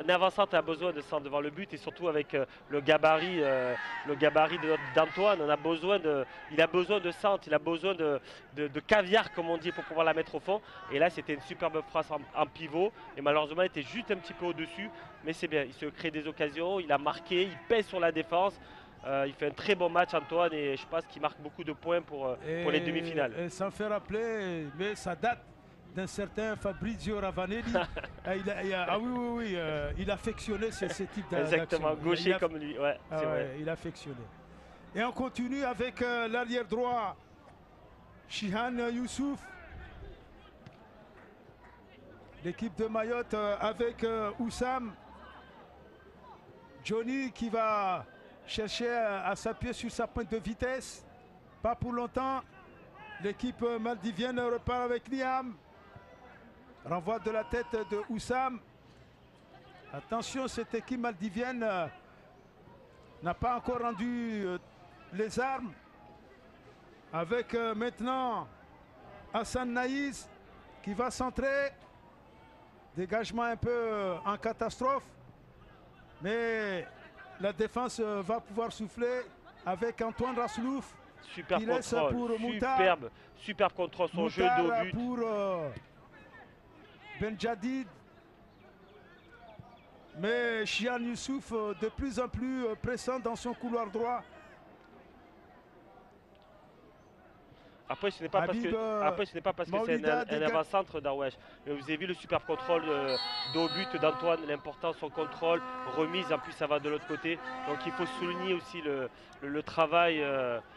Un avant-centre a besoin de centre devant le but et surtout avec le gabarit d'Antoine, il a besoin de centre, il a besoin de caviar comme on dit pour pouvoir la mettre au fond. Et là c'était une superbe frappe en pivot et malheureusement il était juste un petit peu au-dessus, mais c'est bien, il se crée des occasions, il a marqué, il pèse sur la défense. Il fait un très bon match Antoine et je pense qu'il marque beaucoup de points pour les demi-finales. Et ça me fait rappeler, mais ça date d'un certain Fabrizio Ravanelli. Il affectionnait ce type d'action. Exactement, gaucher comme lui, ouais, c'est vrai. Il affectionnait. Et on continue avec l'arrière droit, Shihan Youssouf. L'équipe de Mayotte avec Oussam. Johnny qui va chercher à s'appuyer sur sa pointe de vitesse. Pas pour longtemps. L'équipe maldivienne repart avec Niam. Renvoi de la tête de Oussam. Attention, cette équipe maldivienne n'a pas encore rendu les armes. Avec maintenant Hassan Naïs qui va centrer. Dégagement un peu en catastrophe. Mais la défense va pouvoir souffler avec Antoine Raslouf. Super contrôle, superbe contrôle, son jeu de but. Pour Ben Jadid. Mais Shihan Youssouf de plus en plus pressant dans son couloir droit. Après, ce n'est pas, parce que c'est un avant-centre d'Arwesh. Mais vous avez vu le super contrôle de haut but d'Antoine, l'important, son contrôle, remise, en plus ça va de l'autre côté. Donc il faut souligner aussi le travail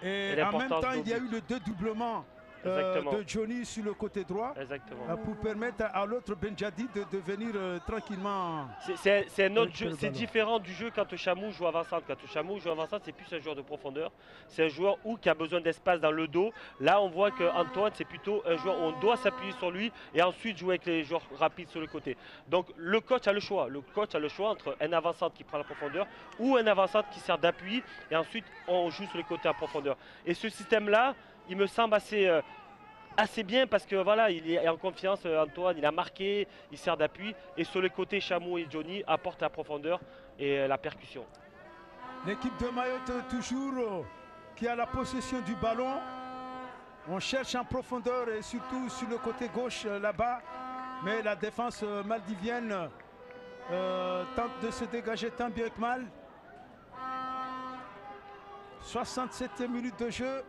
et l'importance. En même temps, il y a eu le dédoublement de Johnny sur le côté droit. Exactement. Pour permettre à l'autre Benjadi de venir tranquillement. C'est un autre jeu, c'est différent du jeu quand Chamou joue avant-centre. Quand Chamou joue avant-centre, c'est plus un joueur de profondeur. C'est un joueur qui a besoin d'espace dans le dos. Là, on voit qu'Antoine, c'est plutôt un joueur où on doit s'appuyer sur lui et ensuite jouer avec les joueurs rapides sur le côté. Donc le coach a le choix. Le coach a le choix entre un avant-centre qui prend la profondeur ou un avant-centre qui sert d'appui et ensuite on joue sur le côté en profondeur. Et ce système-là, il me semble assez bien parce que voilà, il est en confiance, Antoine, il a marqué, il sert d'appui et sur le côté Chamou et Johnny apportent la profondeur et la percussion. L'équipe de Mayotte toujours qui a la possession du ballon. On cherche en profondeur et surtout sur le côté gauche là-bas, mais la défense maldivienne tente de se dégager tant bien que mal. 67e minute de jeu.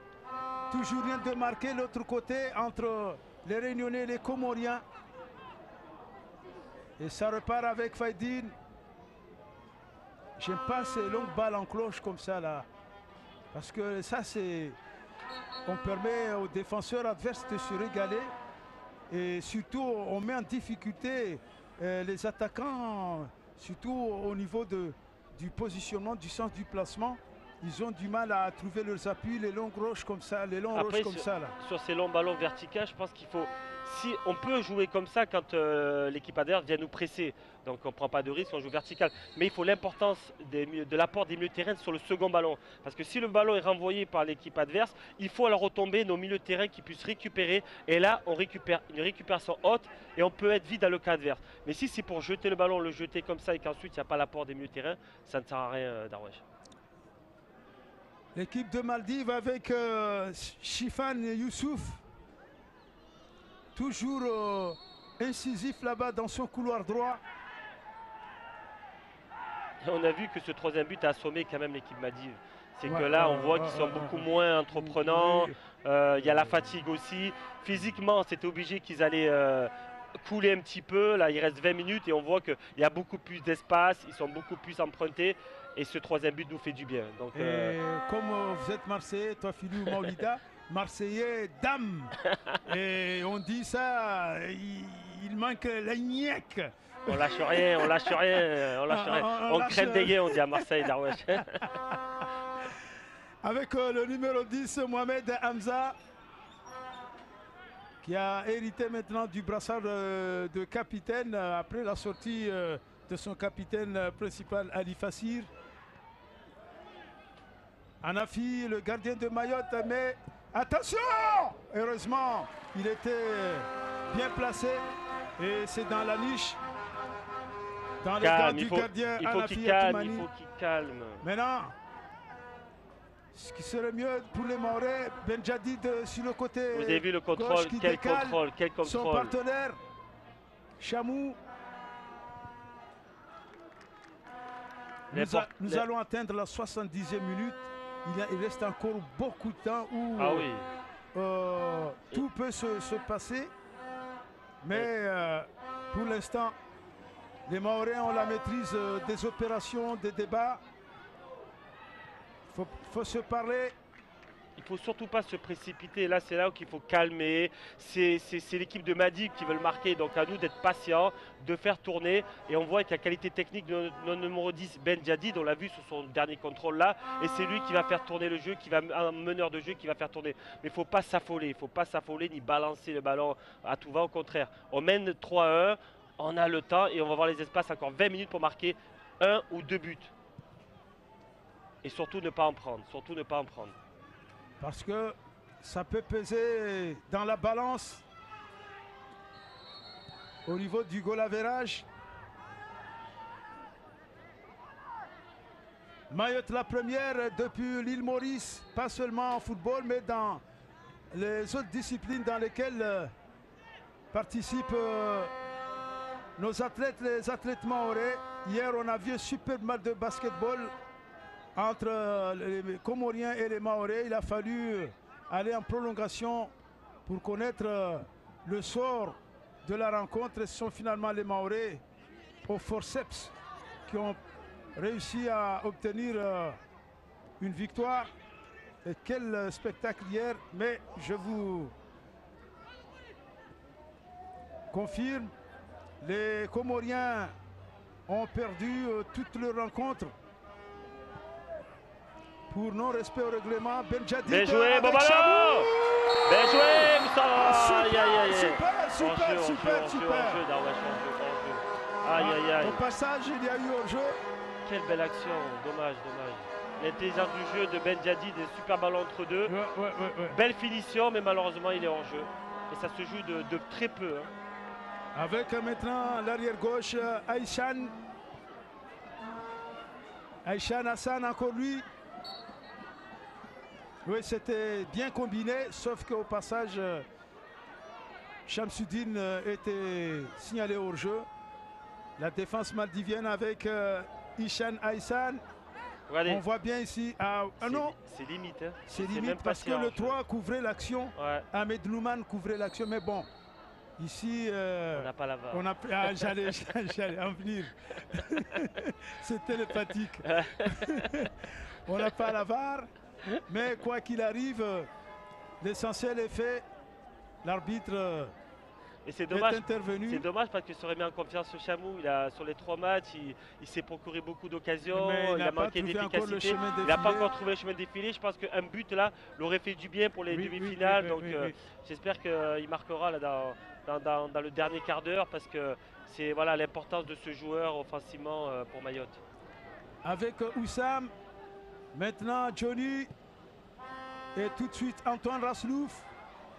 Toujours rien de marqué l'autre côté entre les Réunionnais et les Comoriens. Et ça repart avec Faidine. J'aime pas ces longues balles en cloche comme ça là. Parce que ça c'est... On permet aux défenseurs adverses de se régaler. Et surtout on met en difficulté les attaquants. Surtout au niveau du positionnement, du sens du placement. Ils ont du mal à trouver leurs appuis, les longues roches comme ça, les longs roches comme ça. Là. Sur ces longs ballons verticaux, je pense qu'il faut... Si on peut jouer comme ça quand l'équipe adverse vient nous presser. Donc on ne prend pas de risque, on joue vertical. Mais il faut l'importance de l'apport des milieux de terrain sur le second ballon. Parce que si le ballon est renvoyé par l'équipe adverse, il faut alors retomber nos milieux de terrain qui puissent récupérer. Et là, on récupère une récupération haute et on peut être vide dans le cas adverse. Mais si c'est pour jeter le ballon, le jeter comme ça et qu'ensuite il n'y a pas l'apport des milieux de terrain, ça ne sert à rien, Darwesh. L'équipe de Maldives avec Chifan Youssouf. Toujours incisif là-bas dans son couloir droit. Et on a vu que ce troisième but a assommé quand même l'équipe Maldive. C'est que là, on voit qu'ils sont beaucoup moins entreprenants. Il y a la fatigue aussi. Physiquement, c'était obligé qu'ils allaient couler un petit peu. Là, il reste 20 minutes et on voit qu'il y a beaucoup plus d'espace. Ils sont beaucoup plus empruntés. Et ce troisième but nous fait du bien. Donc, comme vous êtes Marseillais, toi Philou Maolida, Marseillais dame. Et on dit ça, il manque la niaque. On lâche rien, on lâche rien, on lâche rien. On crème des gains, on dit à Marseille, Darwesh. Avec le numéro 10, Mohamed Hamza, qui a hérité maintenant du brassard de capitaine après la sortie de son capitaine principal Ali Fassir. Anafi, le gardien de Mayotte, mais attention! Heureusement, il était bien placé et c'est dans la niche. Dans le gars du gardien Anafi Atimani. Il faut qu'il calme. Maintenant, ce qui serait mieux pour les Maorais, Benjadi sur le côté. Vous avez vu le contrôle, quel contrôle, quel contrôle. Son partenaire, Chamou. Nous allons atteindre la 70e minute. Il reste encore beaucoup de temps où tout peut se passer. Mais pour l'instant, les Mahorais ont la maîtrise des opérations, des débats. Il faut se parler. Il ne faut surtout pas se précipiter. Là, c'est là qu'il faut calmer. C'est l'équipe de Madi qui veut le marquer. Donc à nous d'être patients, de faire tourner. Et on voit avec la qualité technique de notre numéro 10, Benjadi, on l'a vu sur son dernier contrôle là. Et c'est lui qui va faire tourner le jeu, un meneur de jeu qui va faire tourner. Mais il ne faut pas s'affoler. Il ne faut pas s'affoler ni balancer le ballon à tout va. Au contraire, on mène 3-1. On a le temps et on va voir les espaces. Encore 20 minutes pour marquer 1 ou 2 buts. Et surtout ne pas en prendre. Surtout ne pas en prendre. Parce que ça peut peser dans la balance au niveau du goal average. Mayotte la première depuis l'île Maurice, pas seulement en football, mais dans les autres disciplines dans lesquelles participent nos athlètes, les athlètes mahorais. Hier, on a vu un super match de basketball entre les Comoriens et les Mahorais. Il a fallu aller en prolongation pour connaître le sort de la rencontre. Ce sont finalement les Mahorais au forceps qui ont réussi à obtenir une victoire. Et quel spectacle hier, mais je vous confirme. Les Comoriens ont perdu toute leur rencontre pour non-respect au règlement. Benjadid. Bien joué, bon ballon. Bien joué, Moussa. Aïe, aïe, aïe. Super. Darwesh, hors-jeu. Aïe, aïe, aïe. Au passage, il y a eu hors-jeu. Quelle belle action, dommage. L'intelligence du jeu de Benjadid, des super ballons entre deux. Ouais. Belle finition, mais malheureusement, il est hors-jeu. Et ça se joue de très peu. Avec maintenant l'arrière gauche, Aïchan Hassan, encore lui. Oui, c'était bien combiné, sauf qu'au passage, Shamsuddin était signalé hors jeu. La défense maldivienne avec Ishan Aïssan. Regardez. On voit bien ici. Non, c'est limite. Hein. C'est limite parce que le 3 couvrait l'action. Ouais. Ahmed Louman couvrait l'action. Mais bon, ici. On n'a pas la VAR. J'allais en venir. C'est télépathique. On n'a pas la VAR. Mais quoi qu'il arrive, l'essentiel est fait. L'arbitre est intervenu. C'est dommage parce qu'il serait mis en confiance ce Chamou. Sur les 3 matchs, il s'est procuré beaucoup d'occasions. Il a manqué d'efficacité. Il n'a pas encore trouvé le chemin de défilé. Je pense qu'un but là l'aurait fait du bien pour les demi-finales. Donc j'espère qu'il marquera là, dans le dernier quart d'heure parce que c'est voilà, l'importance de ce joueur offensivement pour Mayotte. Avec Oussam, maintenant Johnny et tout de suite Antoine Raslouf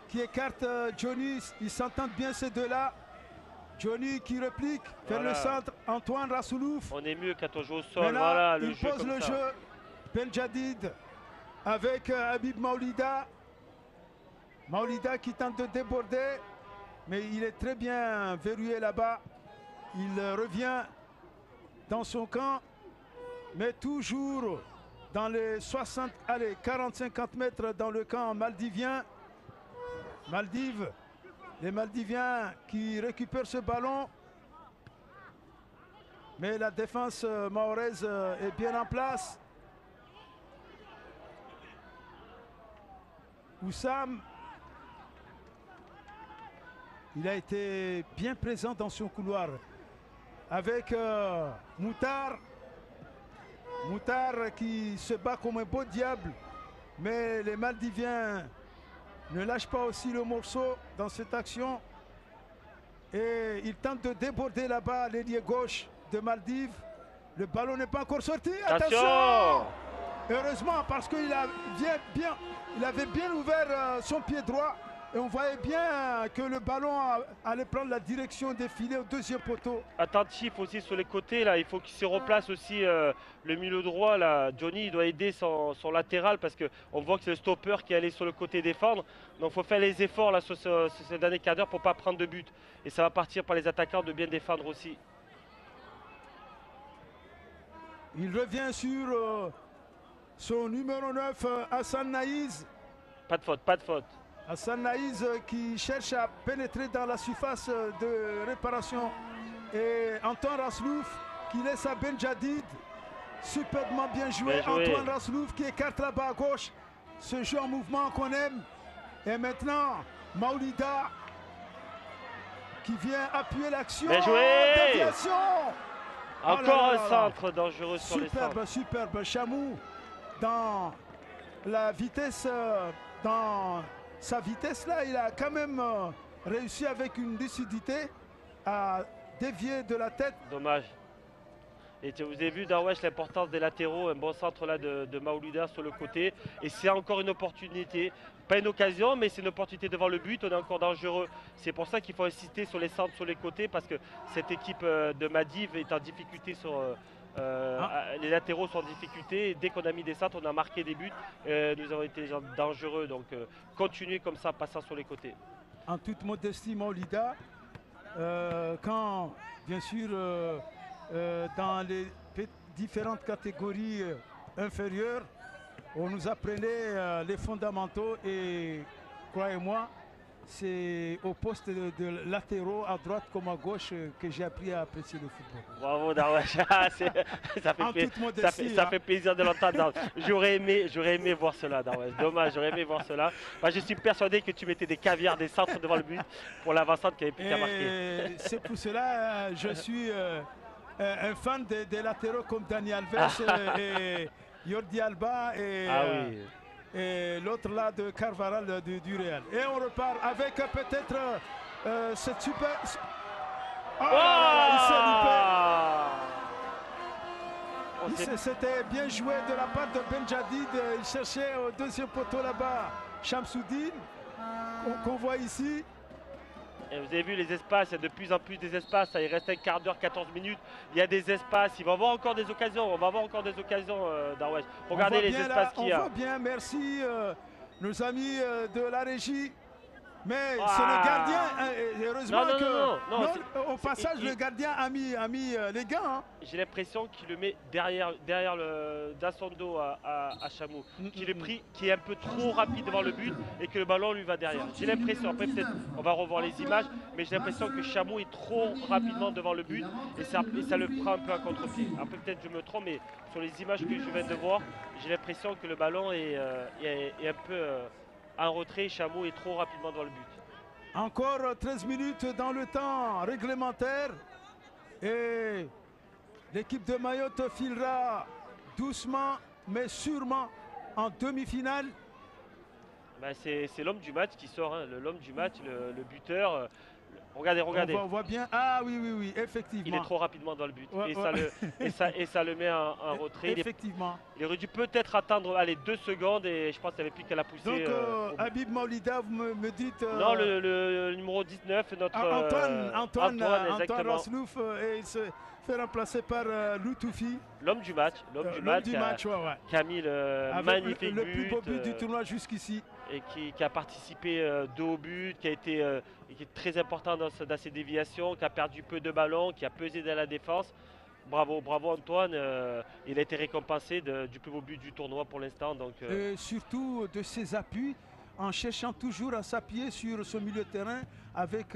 qui écarte Johnny. Ils s'entendent bien ces deux-là. Johnny qui réplique vers le centre, Antoine Raslouf. On est mieux quand on joue au sol. Maintenant, voilà, il pose le jeu. Benjadid avec Habib Maoulida. Maoulida qui tente de déborder, mais il est très bien verrouillé là-bas. Il revient dans son camp, mais toujours dans les 40-50 mètres dans le camp maldivien. Maldives, les Maldiviens qui récupèrent ce ballon. Mais la défense mahoraise est bien en place. Oussam, il a été bien présent dans son couloir. Avec Moutar. Moutar qui se bat comme un beau diable. Mais les Maldiviens ne lâchent pas aussi le morceau dans cette action. Et il tente de déborder là-bas l'ailier gauche de Maldives. Le ballon n'est pas encore sorti. Attention! Heureusement parce qu'il avait bien ouvert son pied droit. Et on voyait bien que le ballon allait prendre la direction des filets au deuxième poteau. Attentif aussi sur les côtés, là, il faut qu'il se replace aussi le milieu droit. Là. Johnny il doit aider son latéral parce qu'on voit que c'est le stopper qui est allé sur le côté défendre. Donc il faut faire les efforts là, sur ce dernier quart d'heure pour ne pas prendre de but. Et ça va partir par les attaquants de bien défendre aussi. Il revient sur son numéro 9, Hassan Naïz. Pas de faute. Hassan Naïz qui cherche à pénétrer dans la surface de réparation. Et Antoine Raslouf qui laisse à Benjadid. Superbement bien joué. Antoine Raslouf qui écarte là-bas à gauche. Ce jeu en mouvement qu'on aime. Et maintenant, Maoulida qui vient appuyer l'action. Bien joué. Encore un centre dangereux sur les centres. Superbe. Chamou dans la vitesse, dans sa vitesse là, il a quand même réussi avec une lucidité à dévier de la tête. Dommage. Et vous avez vu Darwesh l'importance des latéraux, un bon centre là de Maoulida sur le côté. Et c'est encore une opportunité, pas une occasion, mais c'est une opportunité devant le but, on est encore dangereux. C'est pour ça qu'il faut insister sur les centres sur les côtés, parce que cette équipe de Maldives est en difficulté sur... les latéraux sont en difficulté. Et dès qu'on a mis des centres, on a marqué des buts. Nous avons été dangereux. Donc continuer comme ça, passant sur les côtés. En toute modestie, Maoulida, quand bien sûr dans les différentes catégories inférieures, on nous apprenait les fondamentaux et croyez-moi, c'est au poste de latéraux à droite comme à gauche que j'ai appris à apprécier le football. Bravo Darwesh. Ah, En toute modestie, ça hein. fait plaisir de l'entendre. J'aurais aimé voir cela, Darwesh. Dommage, j'aurais aimé voir cela. Bah, je suis persuadé que tu mettais des caviars, des centres devant le but pour l'avancante qui avait pu marqué. Et c'est pour cela je suis un fan des latéraux comme Dani Alves et Jordi Alba Ah oui. et l'autre là de Carvajal du Real. Et on repart avec peut-être cette super... Oh là là, il s'est loupé. C'était bien joué de la part de Ben Jadid. Il cherchait au deuxième poteau là-bas Shamsuddin, qu'on voit ici. Et vous avez vu les espaces, il y a de plus en plus des espaces, il reste un quart d'heure, 14 minutes, il y a des espaces, il va y avoir encore des occasions, on va avoir encore des occasions Darwesh. Regardez les espaces qu'il y a. On voit bien, merci nos amis de la régie. Mais c'est le gardien, heureusement au passage le gardien a mis les gants. Hein. J'ai l'impression qu'il le met dans son dos à Chamou, qu'il est pris, qui est un peu trop rapide devant le but et que le ballon lui va derrière. J'ai l'impression, après peut-être on va revoir les images, mais j'ai l'impression que Chamou est trop rapidement devant le but et ça le prend un peu à contre-pied. Après peut-être je me trompe, mais sur les images que je viens de voir, j'ai l'impression que le ballon est un peu... en retrait, Chamou est trop rapidement dans le but. Encore 13 minutes dans le temps réglementaire. Et l'équipe de Mayotte filera doucement mais sûrement en demi-finale. Ben c'est l'homme du match qui sort, hein. L'homme du match, le buteur. Regardez. On voit bien. Ah oui, effectivement. Il est trop rapidement dans le but. Ouais, ça le met en retrait. Effectivement. Il aurait dû peut-être attendre 2 secondes et je pense qu'il n'y avait plus qu'à la pousser. Donc Habib Maoulida, vous me dites... Non, le numéro 19, notre... Antoine Raslouf, et il se fait remplacer par Loutoufi. L'homme du match. Qui a mis le magnifique le plus beau but du tournoi jusqu'ici. Et qui a participé 2 au but, qui est très important dans ses déviations, qui a perdu peu de ballons, qui a pesé dans la défense. Bravo Antoine, il a été récompensé du plus beau but du tournoi pour l'instant. Et surtout de ses appuis, en cherchant toujours à s'appuyer sur ce milieu de terrain avec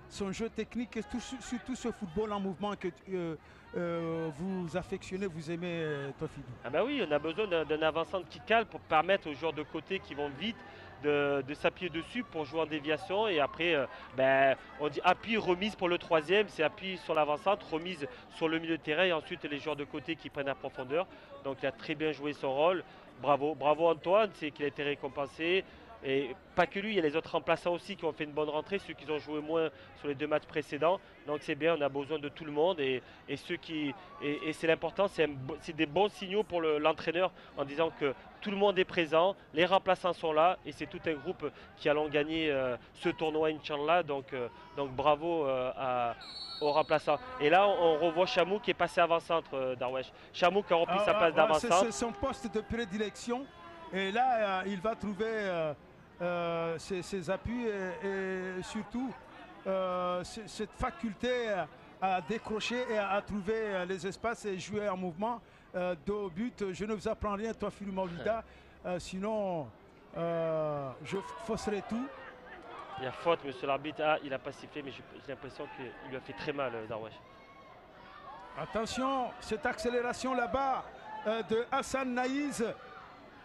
son jeu technique et surtout ce football en mouvement que vous affectionnez, vous aimez, Tofidou. Ah bah oui, on a besoin d'un avançant qui cale pour permettre aux joueurs de côté qui vont vite de s'appuyer dessus pour jouer en déviation. Et après, on dit appui, remise pour le troisième, c'est appui sur l'avancante, remise sur le milieu de terrain et ensuite les joueurs de côté qui prennent la profondeur. Donc il a très bien joué son rôle. Bravo Antoine, c'est qu'il a été récompensé. Et pas que lui, il y a les autres remplaçants aussi qui ont fait une bonne rentrée, ceux qui ont joué moins sur les 2 matchs précédents. Donc c'est bien, on a besoin de tout le monde et c'est l'important, c'est des bons signaux pour l'entraîneur en disant que tout le monde est présent, les remplaçants sont là et c'est tout un groupe qui allons gagner ce tournoi Inch'Allah. Donc bravo aux remplaçants. Et là on revoit Chamou qui est passé avant-centre, Darwesh. Chamou qui a repris sa place d'avant-centre. C'est son poste de prédilection et là il va trouver ses appuis et surtout cette faculté à décrocher et à trouver les espaces et jouer en mouvement dos au but. Je ne vous apprends rien, toi Philou Maoulida, sinon je fausserai tout. Il y a faute, monsieur l'arbitre. Ah, il n'a pas sifflé, mais j'ai l'impression qu'il lui a fait très mal, Darwesh. Attention, cette accélération là-bas de Hassan Naïz,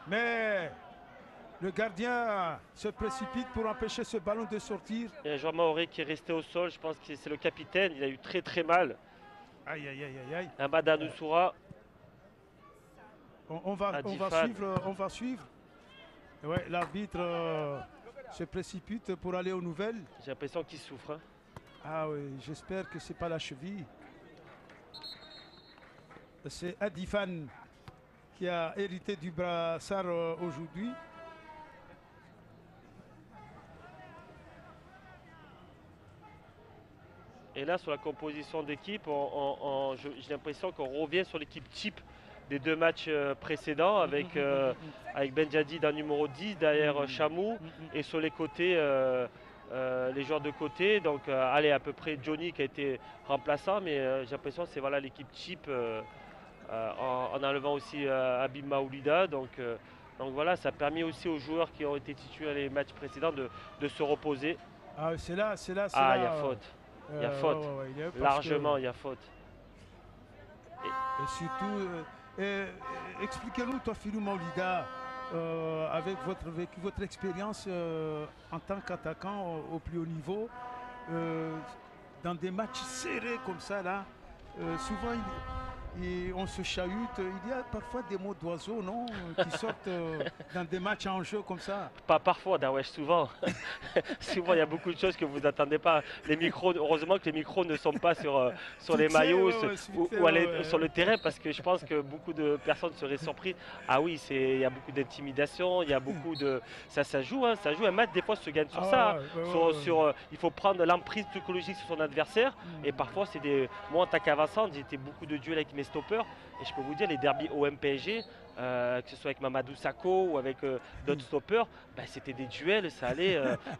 mais le gardien se précipite pour empêcher ce ballon de sortir. Il y a Jean Maoré qui est resté au sol, je pense que c'est le capitaine, il a eu très mal. Aïe. Amada Noussoura. On va suivre. Ouais, l'arbitre se précipite pour aller aux nouvelles. J'ai l'impression qu'il souffre. Hein. Ah oui, j'espère que c'est pas la cheville. C'est Adifan qui a hérité du brassard aujourd'hui. Et là, sur la composition d'équipe, j'ai l'impression qu'on revient sur l'équipe type des 2 matchs précédents avec Ben Jadid en numéro 10 derrière Chamou et sur les côtés, les joueurs de côté. Donc, allez, à peu près Johnny qui a été remplaçant, mais j'ai l'impression que c'est l'équipe type en enlevant aussi Habib Maoulida. Donc, Donc voilà, ça a permis aussi aux joueurs qui ont été titulaires les matchs précédents de se reposer. Ah, c'est là, c'est là, c'est Ah, là. il y a faute. Il y a faute. Ouais, ouais, ouais, Largement, il y a faute. Et surtout, expliquez-nous, toi, Filou Maolida, avec votre expérience en tant qu'attaquant au plus haut niveau, dans des matchs serrés comme ça, là, souvent on se chahute. Il y a parfois des mots d'oiseau, non, qui sortent dans des matchs en jeu comme ça. Pas parfois, Darwesh, souvent. Souvent, il y a beaucoup de choses que vous n'attendez pas. Les micros, heureusement que les micros ne sont pas sur les Fixé, maillots ouais, ouais, ou fixé, ouais. sur le terrain, parce que je pense que beaucoup de personnes seraient surpris. Ah oui, il y a beaucoup d'intimidation, il y a beaucoup de... Ça joue, hein, ça joue. Un match, des fois, se gagne sur Ah ça. ouais, Hein. ouais, ouais. Il faut prendre l'emprise psychologique sur son adversaire. Et parfois, c'est des... Moi, en tant qu'avançant, j'ai été beaucoup de duels avec mes stoppers. Et je peux vous dire, les derbies OM-PSG, que ce soit avec Mamadou Sakho ou avec d'autres stoppers, ben, c'était des duels, ça allait.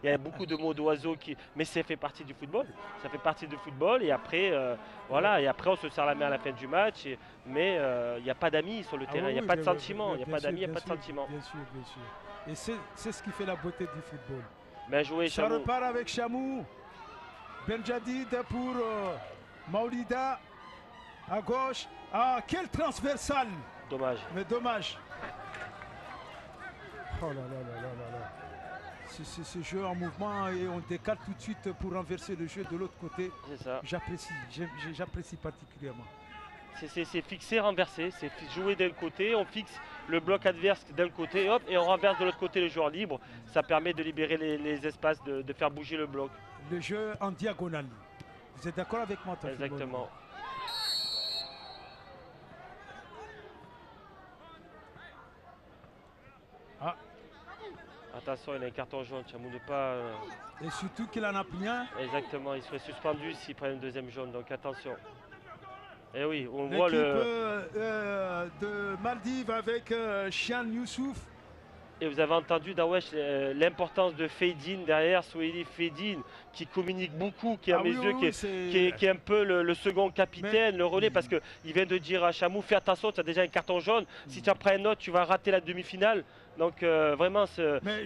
Il y avait beaucoup de mots d'oiseaux mais ça fait partie du football. Ça fait partie du football et après, voilà, et après on se serre la main à la fin du match. Mais il n'y a pas d'amis sur le terrain, il n'y a pas de sentiments. Il n'y a pas d'amis, il n'y a pas de sentiments. Bien sûr, bien sûr. Et c'est ce qui fait la beauté du football. Bien joué, Ça Chamou. repart avec Chamou. Benjadid pour Maolida à gauche. Ah, quel transversal! Dommage. Mais dommage. Oh là là là là là là. C'est ce jeu en mouvement et on décale tout de suite pour renverser le jeu de l'autre côté. C'est ça. J'apprécie particulièrement. C'est fixé, renversé, c'est jouer d'un côté, on fixe le bloc adverse d'un côté, hop, et on renverse de l'autre côté le joueur libre. Ça permet de libérer les espaces, de faire bouger le bloc. Le jeu en diagonale. Vous êtes d'accord avec moi, Exactement. Ah. Attention, il a un carton jaune, Chamou ne pas... Et surtout qu'il en a pris un. Exactement, il serait suspendu s'il prend une deuxième jaune, donc attention. Et oui, on voit le... de Maldives avec Chian Youssouf. Et vous avez entendu, Darwesh, l'importance de Feydin derrière, Souheli Feydin, qui communique beaucoup, qui à mes yeux, qui est un peu le second capitaine, le relais, parce qu'il vient de dire à Chamou, fais attention, tu as déjà un carton jaune, si tu en prends un autre, tu vas rater la demi-finale. Donc vraiment... Mais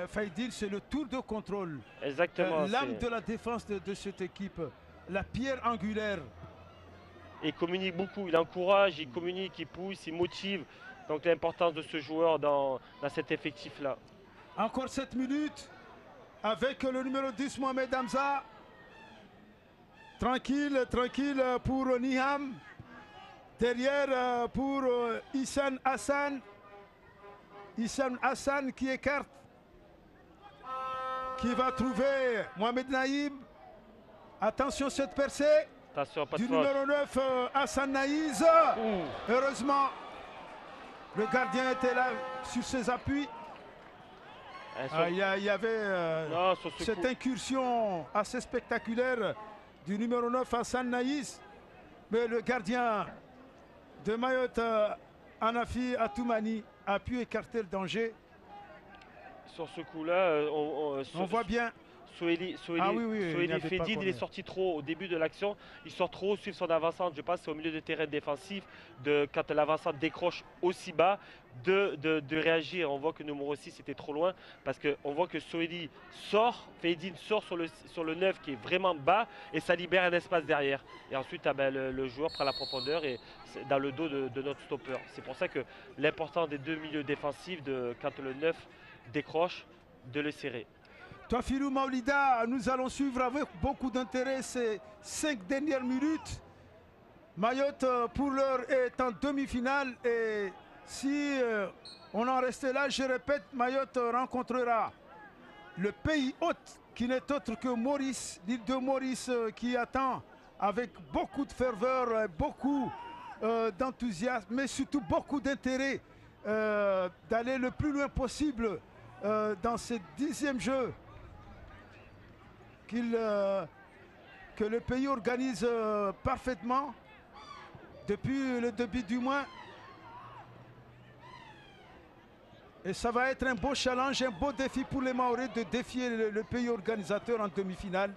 Feydin, c'est le tour de contrôle. Exactement. L'âme de la défense de cette équipe, la pierre angulaire. Et il communique beaucoup, il encourage, il communique, il pousse, il motive. Donc l'importance de ce joueur dans cet effectif-là. Encore 7 minutes avec le numéro 10, Mohamed Hamza. Tranquille, tranquille pour Niham. Derrière pour Issam Hassan. Issam Hassan qui écarte. Qui va trouver Mohamed Naïm. Attention cette percée. Attention, pas de du faute. Numéro 9, Hassan Naïz. Heureusement. Le gardien était là sur ses appuis. Il y avait cette incursion assez spectaculaire du numéro 9 Hassan Naïs. Mais le gardien de Mayotte, Anafi Atoumani, a pu écarter le danger. Sur ce coup-là, on voit bien. Souheli Feydin, il est sorti trop au début de l'action. Il sort trop, suivre son avancante. Je pense c'est au milieu de terrain défensif, quand l'avancante décroche aussi bas, de réagir. On voit que le numéro 6 était trop loin parce qu'on voit que Souheli sort, Feydin sort sur le 9 qui est vraiment bas et ça libère un espace derrière. Et ensuite, le joueur prend la profondeur et dans le dos de notre stopper. C'est pour ça que l'important des deux milieux défensifs, quand le 9 décroche, de le serrer. Toi, Filou Maolida, nous allons suivre avec beaucoup d'intérêt ces 5 dernières minutes. Mayotte, pour l'heure, est en demi-finale. Et si on en restait là, je répète, Mayotte rencontrera le pays hôte, qui n'est autre que Maurice, l'île de Maurice, qui attend avec beaucoup de ferveur, beaucoup d'enthousiasme, mais surtout beaucoup d'intérêt d'aller le plus loin possible dans ce 10e jeu. Que le pays organise parfaitement depuis le début du mois. Et ça va être un beau challenge, un beau défi pour les Maoris de défier le pays organisateur en demi-finale.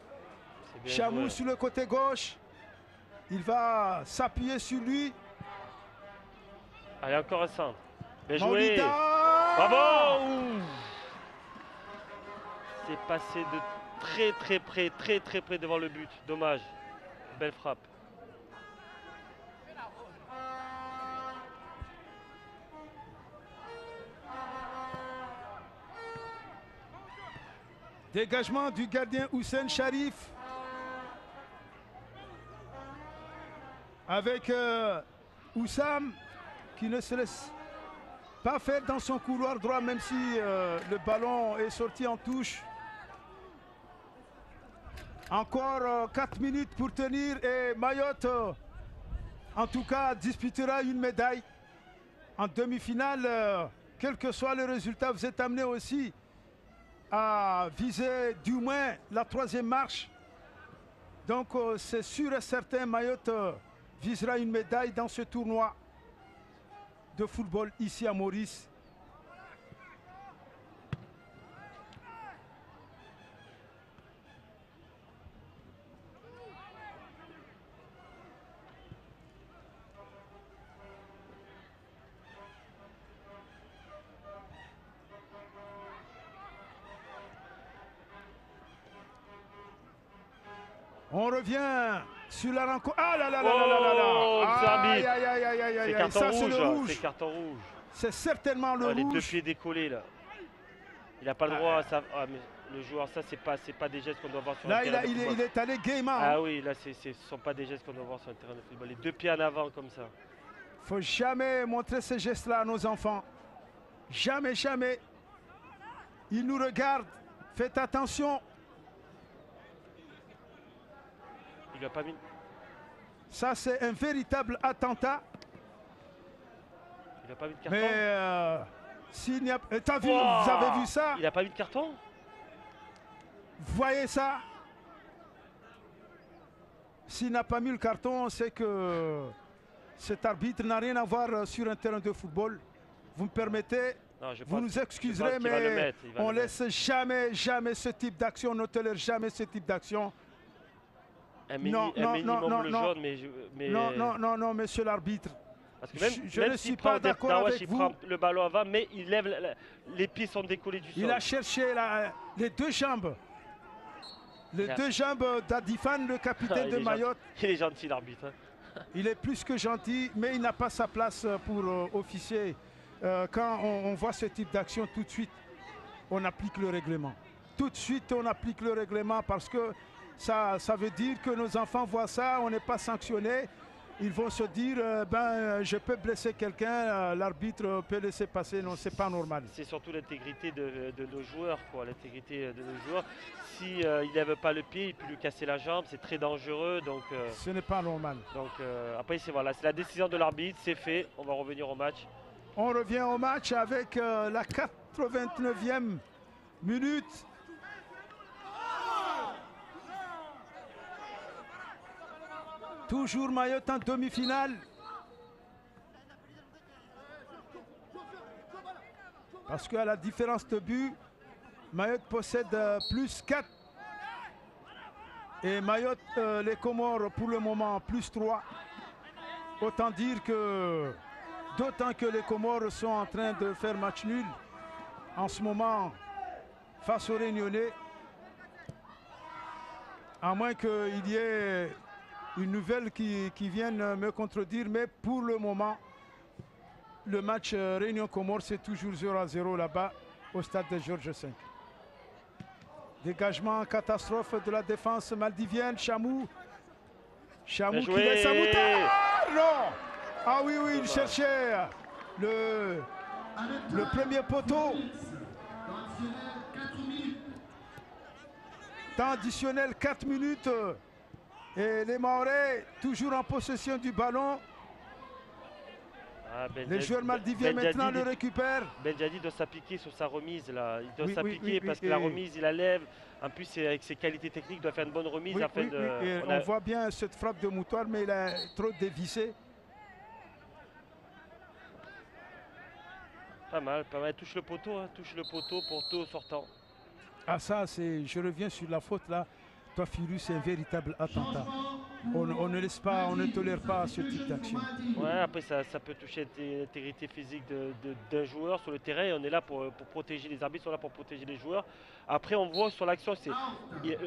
Chamou sur le côté gauche, il va s'appuyer sur lui. Allez, encore un centre. Bien joué. Bravo! C'est passé de très près devant le but. Dommage. Belle frappe. Dégagement du gardien Houssen Sharif. Avec Oussam qui ne se laisse pas faire dans son couloir droit, même si le ballon est sorti en touche. Encore 4 minutes pour tenir et Mayotte, en tout cas, disputera une médaille en demi-finale. Quel que soit le résultat, vous êtes amené aussi à viser du moins la 3e marche. Donc c'est sûr et certain, Mayotte visera une médaille dans ce tournoi de football ici à Maurice. On revient sur la rencontre. Ah là là là là là là là. Aïe aïe aïe aïe aïe aïe. Ça c'est le rouge. C'est carton rouge. C'est certainement le rouge. Les 2 pieds décollés là. Il n'a pas le droit à ça. Ah, mais le joueur, ça c'est pas des gestes qu'on doit voir sur là, un terrain de football. Il est allé gaiement. Ah oui, là ce ne sont pas des gestes qu'on doit voir sur un terrain de football. Les 2 pieds en avant comme ça. Faut jamais montrer ces gestes-là à nos enfants. Jamais, jamais. Ils nous regardent. Faites attention. Il lui a pas mis. Ça, c'est un véritable attentat. Il n'a pas mis de carton. Mais s'il n'y a... T'as vu, vous avez vu ça? Il n'a pas mis de carton. Vous voyez ça? S'il n'a pas mis le carton, c'est que cet arbitre n'a rien à voir sur un terrain de football. Vous me permettez? Non, vous nous excuserez, mais on ne laisse jamais ce type d'action. On ne tolère jamais ce type d'action. Non, non, monsieur l'arbitre. Parce que je ne suis pas d'accord avec vous. Il prend le ballon avant, mais il lève, les pieds sont décollés du sol. Il a cherché les 2 jambes. Les 2 jambes d'Adifan, le capitaine de Mayotte. Il est gentil, l'arbitre. Il est plus que gentil, mais il n'a pas sa place pour officier. Quand on voit ce type d'action, tout de suite, on applique le règlement. Tout de suite, on applique le règlement parce que ça veut dire que nos enfants voient ça, on n'est pas sanctionné. Ils vont se dire, je peux blesser quelqu'un, l'arbitre peut laisser passer. Non, c'est pas normal. C'est surtout l'intégrité de nos joueurs, quoi. L'intégrité de nos joueurs. Si il ne lève pas le pied, il peut lui casser la jambe, c'est très dangereux. Donc, ce n'est pas normal. Donc après, c'est la décision de l'arbitre, c'est fait. On va revenir au match. On revient au match avec la 89e minute. Toujours Mayotte en demi-finale. Parce qu'à la différence de but, Mayotte possède plus 4. Et Mayotte, les Comores, pour le moment, plus 3. Autant dire que, d'autant que les Comores sont en train de faire match nul en ce moment face aux Réunionnais. À moins qu'il y ait une nouvelle qui vienne me contredire, mais pour le moment, le match Réunion-Comores, c'est toujours 0-0 là-bas au stade de Georges V. Dégagement catastrophe de la défense maldivienne. Chamou qui laisse sa moutarde. Non. Ah oui, il cherchait le premier poteau. Temps additionnel 4 minutes. Et les Mahorais, toujours en possession du ballon. Les joueurs maldiviens maintenant le récupèrent. Benjadi doit s'appliquer sur sa remise là. Il doit s'appliquer parce que la remise, il la lève. En plus, avec ses qualités techniques, il doit faire une bonne remise. On voit bien cette frappe de Moutoir, mais il a trop dévissé. Pas mal. Touche le poteau, touche le poteau pour tout sortant. Ah ça, je reviens sur la faute là. Toi, Firu, c'est un véritable attentat. on ne laisse pas, on ne tolère pas ce type d'action. Ouais, après ça peut toucher l'intégrité physique d'un joueur sur le terrain et on est là pour protéger les arbitres, sont là pour protéger les joueurs. Après on voit sur l'action, il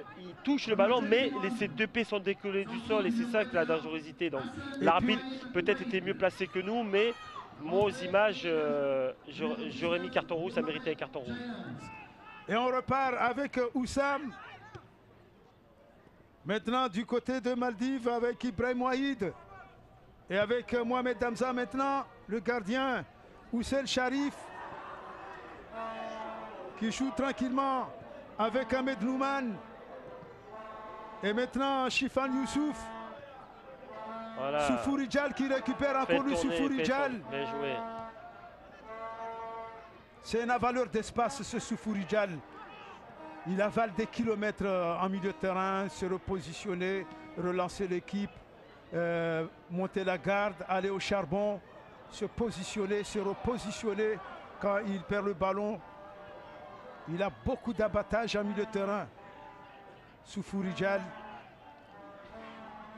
touche le ballon mais ses deux pieds sont décollés du sol et c'est ça que la dangerosité. Donc l'arbitre peut-être était mieux placé que nous, mais moi aux images, j'aurais mis carton rouge, ça méritait un carton rouge. Et on repart avec Oussam. Maintenant du côté de Maldives avec Ibrahim Ouahid. Et avec Mohamed Hamza maintenant, le gardien Oussel Sharif. Qui joue tranquillement avec Ahmed Nouman. Et maintenant Chifan Youssouf. Voilà. Soufouri Djal qui récupère encore le Soufouri Djal. Bien joué. C'est un avaleur d'espace ce Soufouri Djal. Il avale des kilomètres en milieu de terrain, se repositionner, relancer l'équipe, monter la garde, aller au charbon, se positionner, se repositionner quand il perd le ballon. Il a beaucoup d'abattage en milieu de terrain. Soufouri Djal.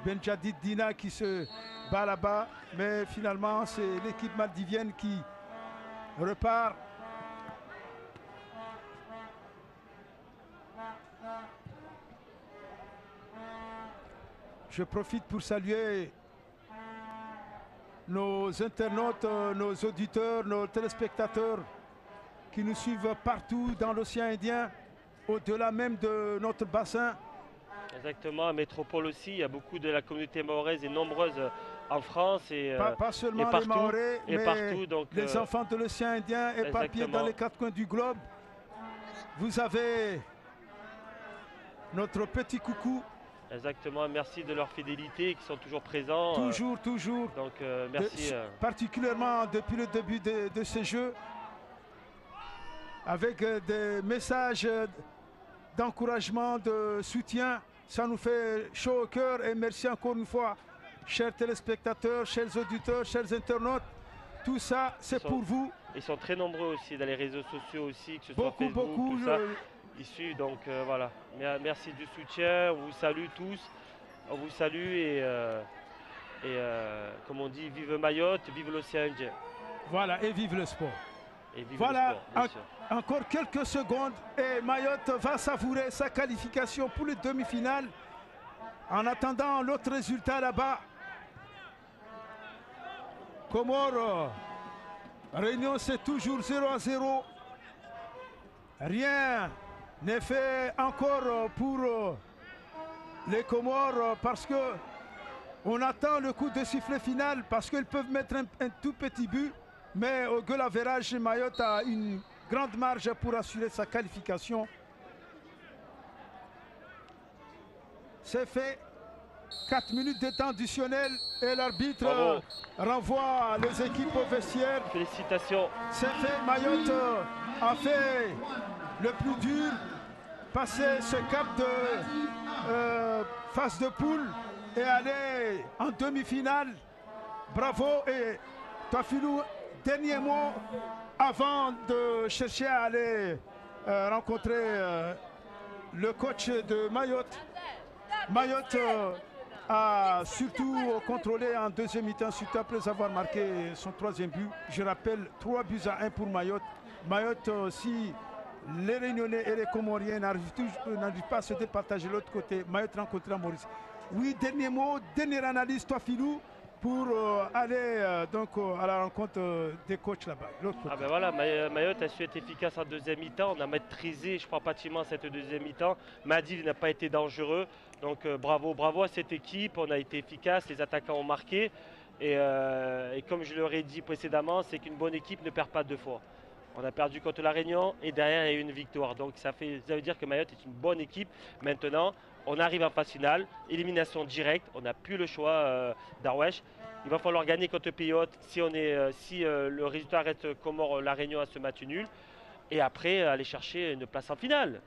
Benjadid Dina qui se bat là-bas, mais finalement c'est l'équipe maldivienne qui repart. Je profite pour saluer nos internautes, nos auditeurs, nos téléspectateurs qui nous suivent partout dans l'océan Indien, au-delà même de notre bassin. Exactement, à Métropole aussi, il y a beaucoup de la communauté mahoraise et nombreuse en France et pas seulement et partout, les Mahorais, et mais partout, donc, les enfants de l'océan Indien éparpillés dans les quatre coins du globe. Vous avez notre petit coucou. Exactement, merci de leur fidélité, qui sont toujours présents. Toujours, toujours. Donc merci. Particulièrement depuis le début de ces jeux, avec des messages d'encouragement, de soutien. Ça nous fait chaud au cœur et merci encore une fois, chers téléspectateurs, chers auditeurs, chers internautes. Tout ça, c'est pour vous. Ils sont très nombreux aussi dans les réseaux sociaux aussi, que ce soit Beaucoup, Facebook, beaucoup. tout ça. Issus, donc voilà. Merci du soutien, on vous salue tous. On vous salue et comme on dit, vive Mayotte, vive l'océan Indien. Voilà, et vive le sport. Et vive voilà, le sport, bien sûr. Encore quelques secondes et Mayotte va savourer sa qualification pour les demi-finales. En attendant l'autre résultat là-bas, Comores, Réunion, c'est toujours 0-0. Rien n'est fait encore pour les Comores parce que on attend le coup de sifflet final parce qu'ils peuvent mettre un tout petit but, mais au goal average, Mayotte a une grande marge pour assurer sa qualification. C'est fait. 4 minutes de temps additionnel et l'arbitre renvoie les équipes au vestiaire. Félicitations. C'est fait. Mayotte a fait le plus dur, passer ce cap de phase de poule et aller en demi-finale. Bravo. Et Toafilou, dernier mot avant de chercher à aller rencontrer le coach de Mayotte. Mayotte a surtout contrôlé en deuxième mi-temps, surtout après avoir marqué son troisième but. Je rappelle 3-1 pour Mayotte. Mayotte, si les Réunionnais et les Comoriens n'arrivent pas à se départager de l'autre côté, Mayotte rencontrera Maurice. Oui, dernier mot, dernière analyse, Toafilou, pour aller donc à la rencontre des coachs là-bas. Ah ben voilà, Mayotte a su être efficace en deuxième mi-temps. On a maîtrisé, je crois, pratiquement cette deuxième mi-temps. Maldives n'a pas été dangereux. Donc bravo à cette équipe. On a été efficace, les attaquants ont marqué. Et comme je leur ai dit précédemment, c'est qu'une bonne équipe ne perd pas deux fois. On a perdu contre la Réunion et derrière il y a eu une victoire. Donc ça veut dire que Mayotte est une bonne équipe. Maintenant, on arrive en phase finale, élimination directe, on n'a plus le choix d'Arwesh. Il va falloir gagner contre Mayotte si le résultat reste Comores, la Réunion à ce match nul. Et après aller chercher une place en finale.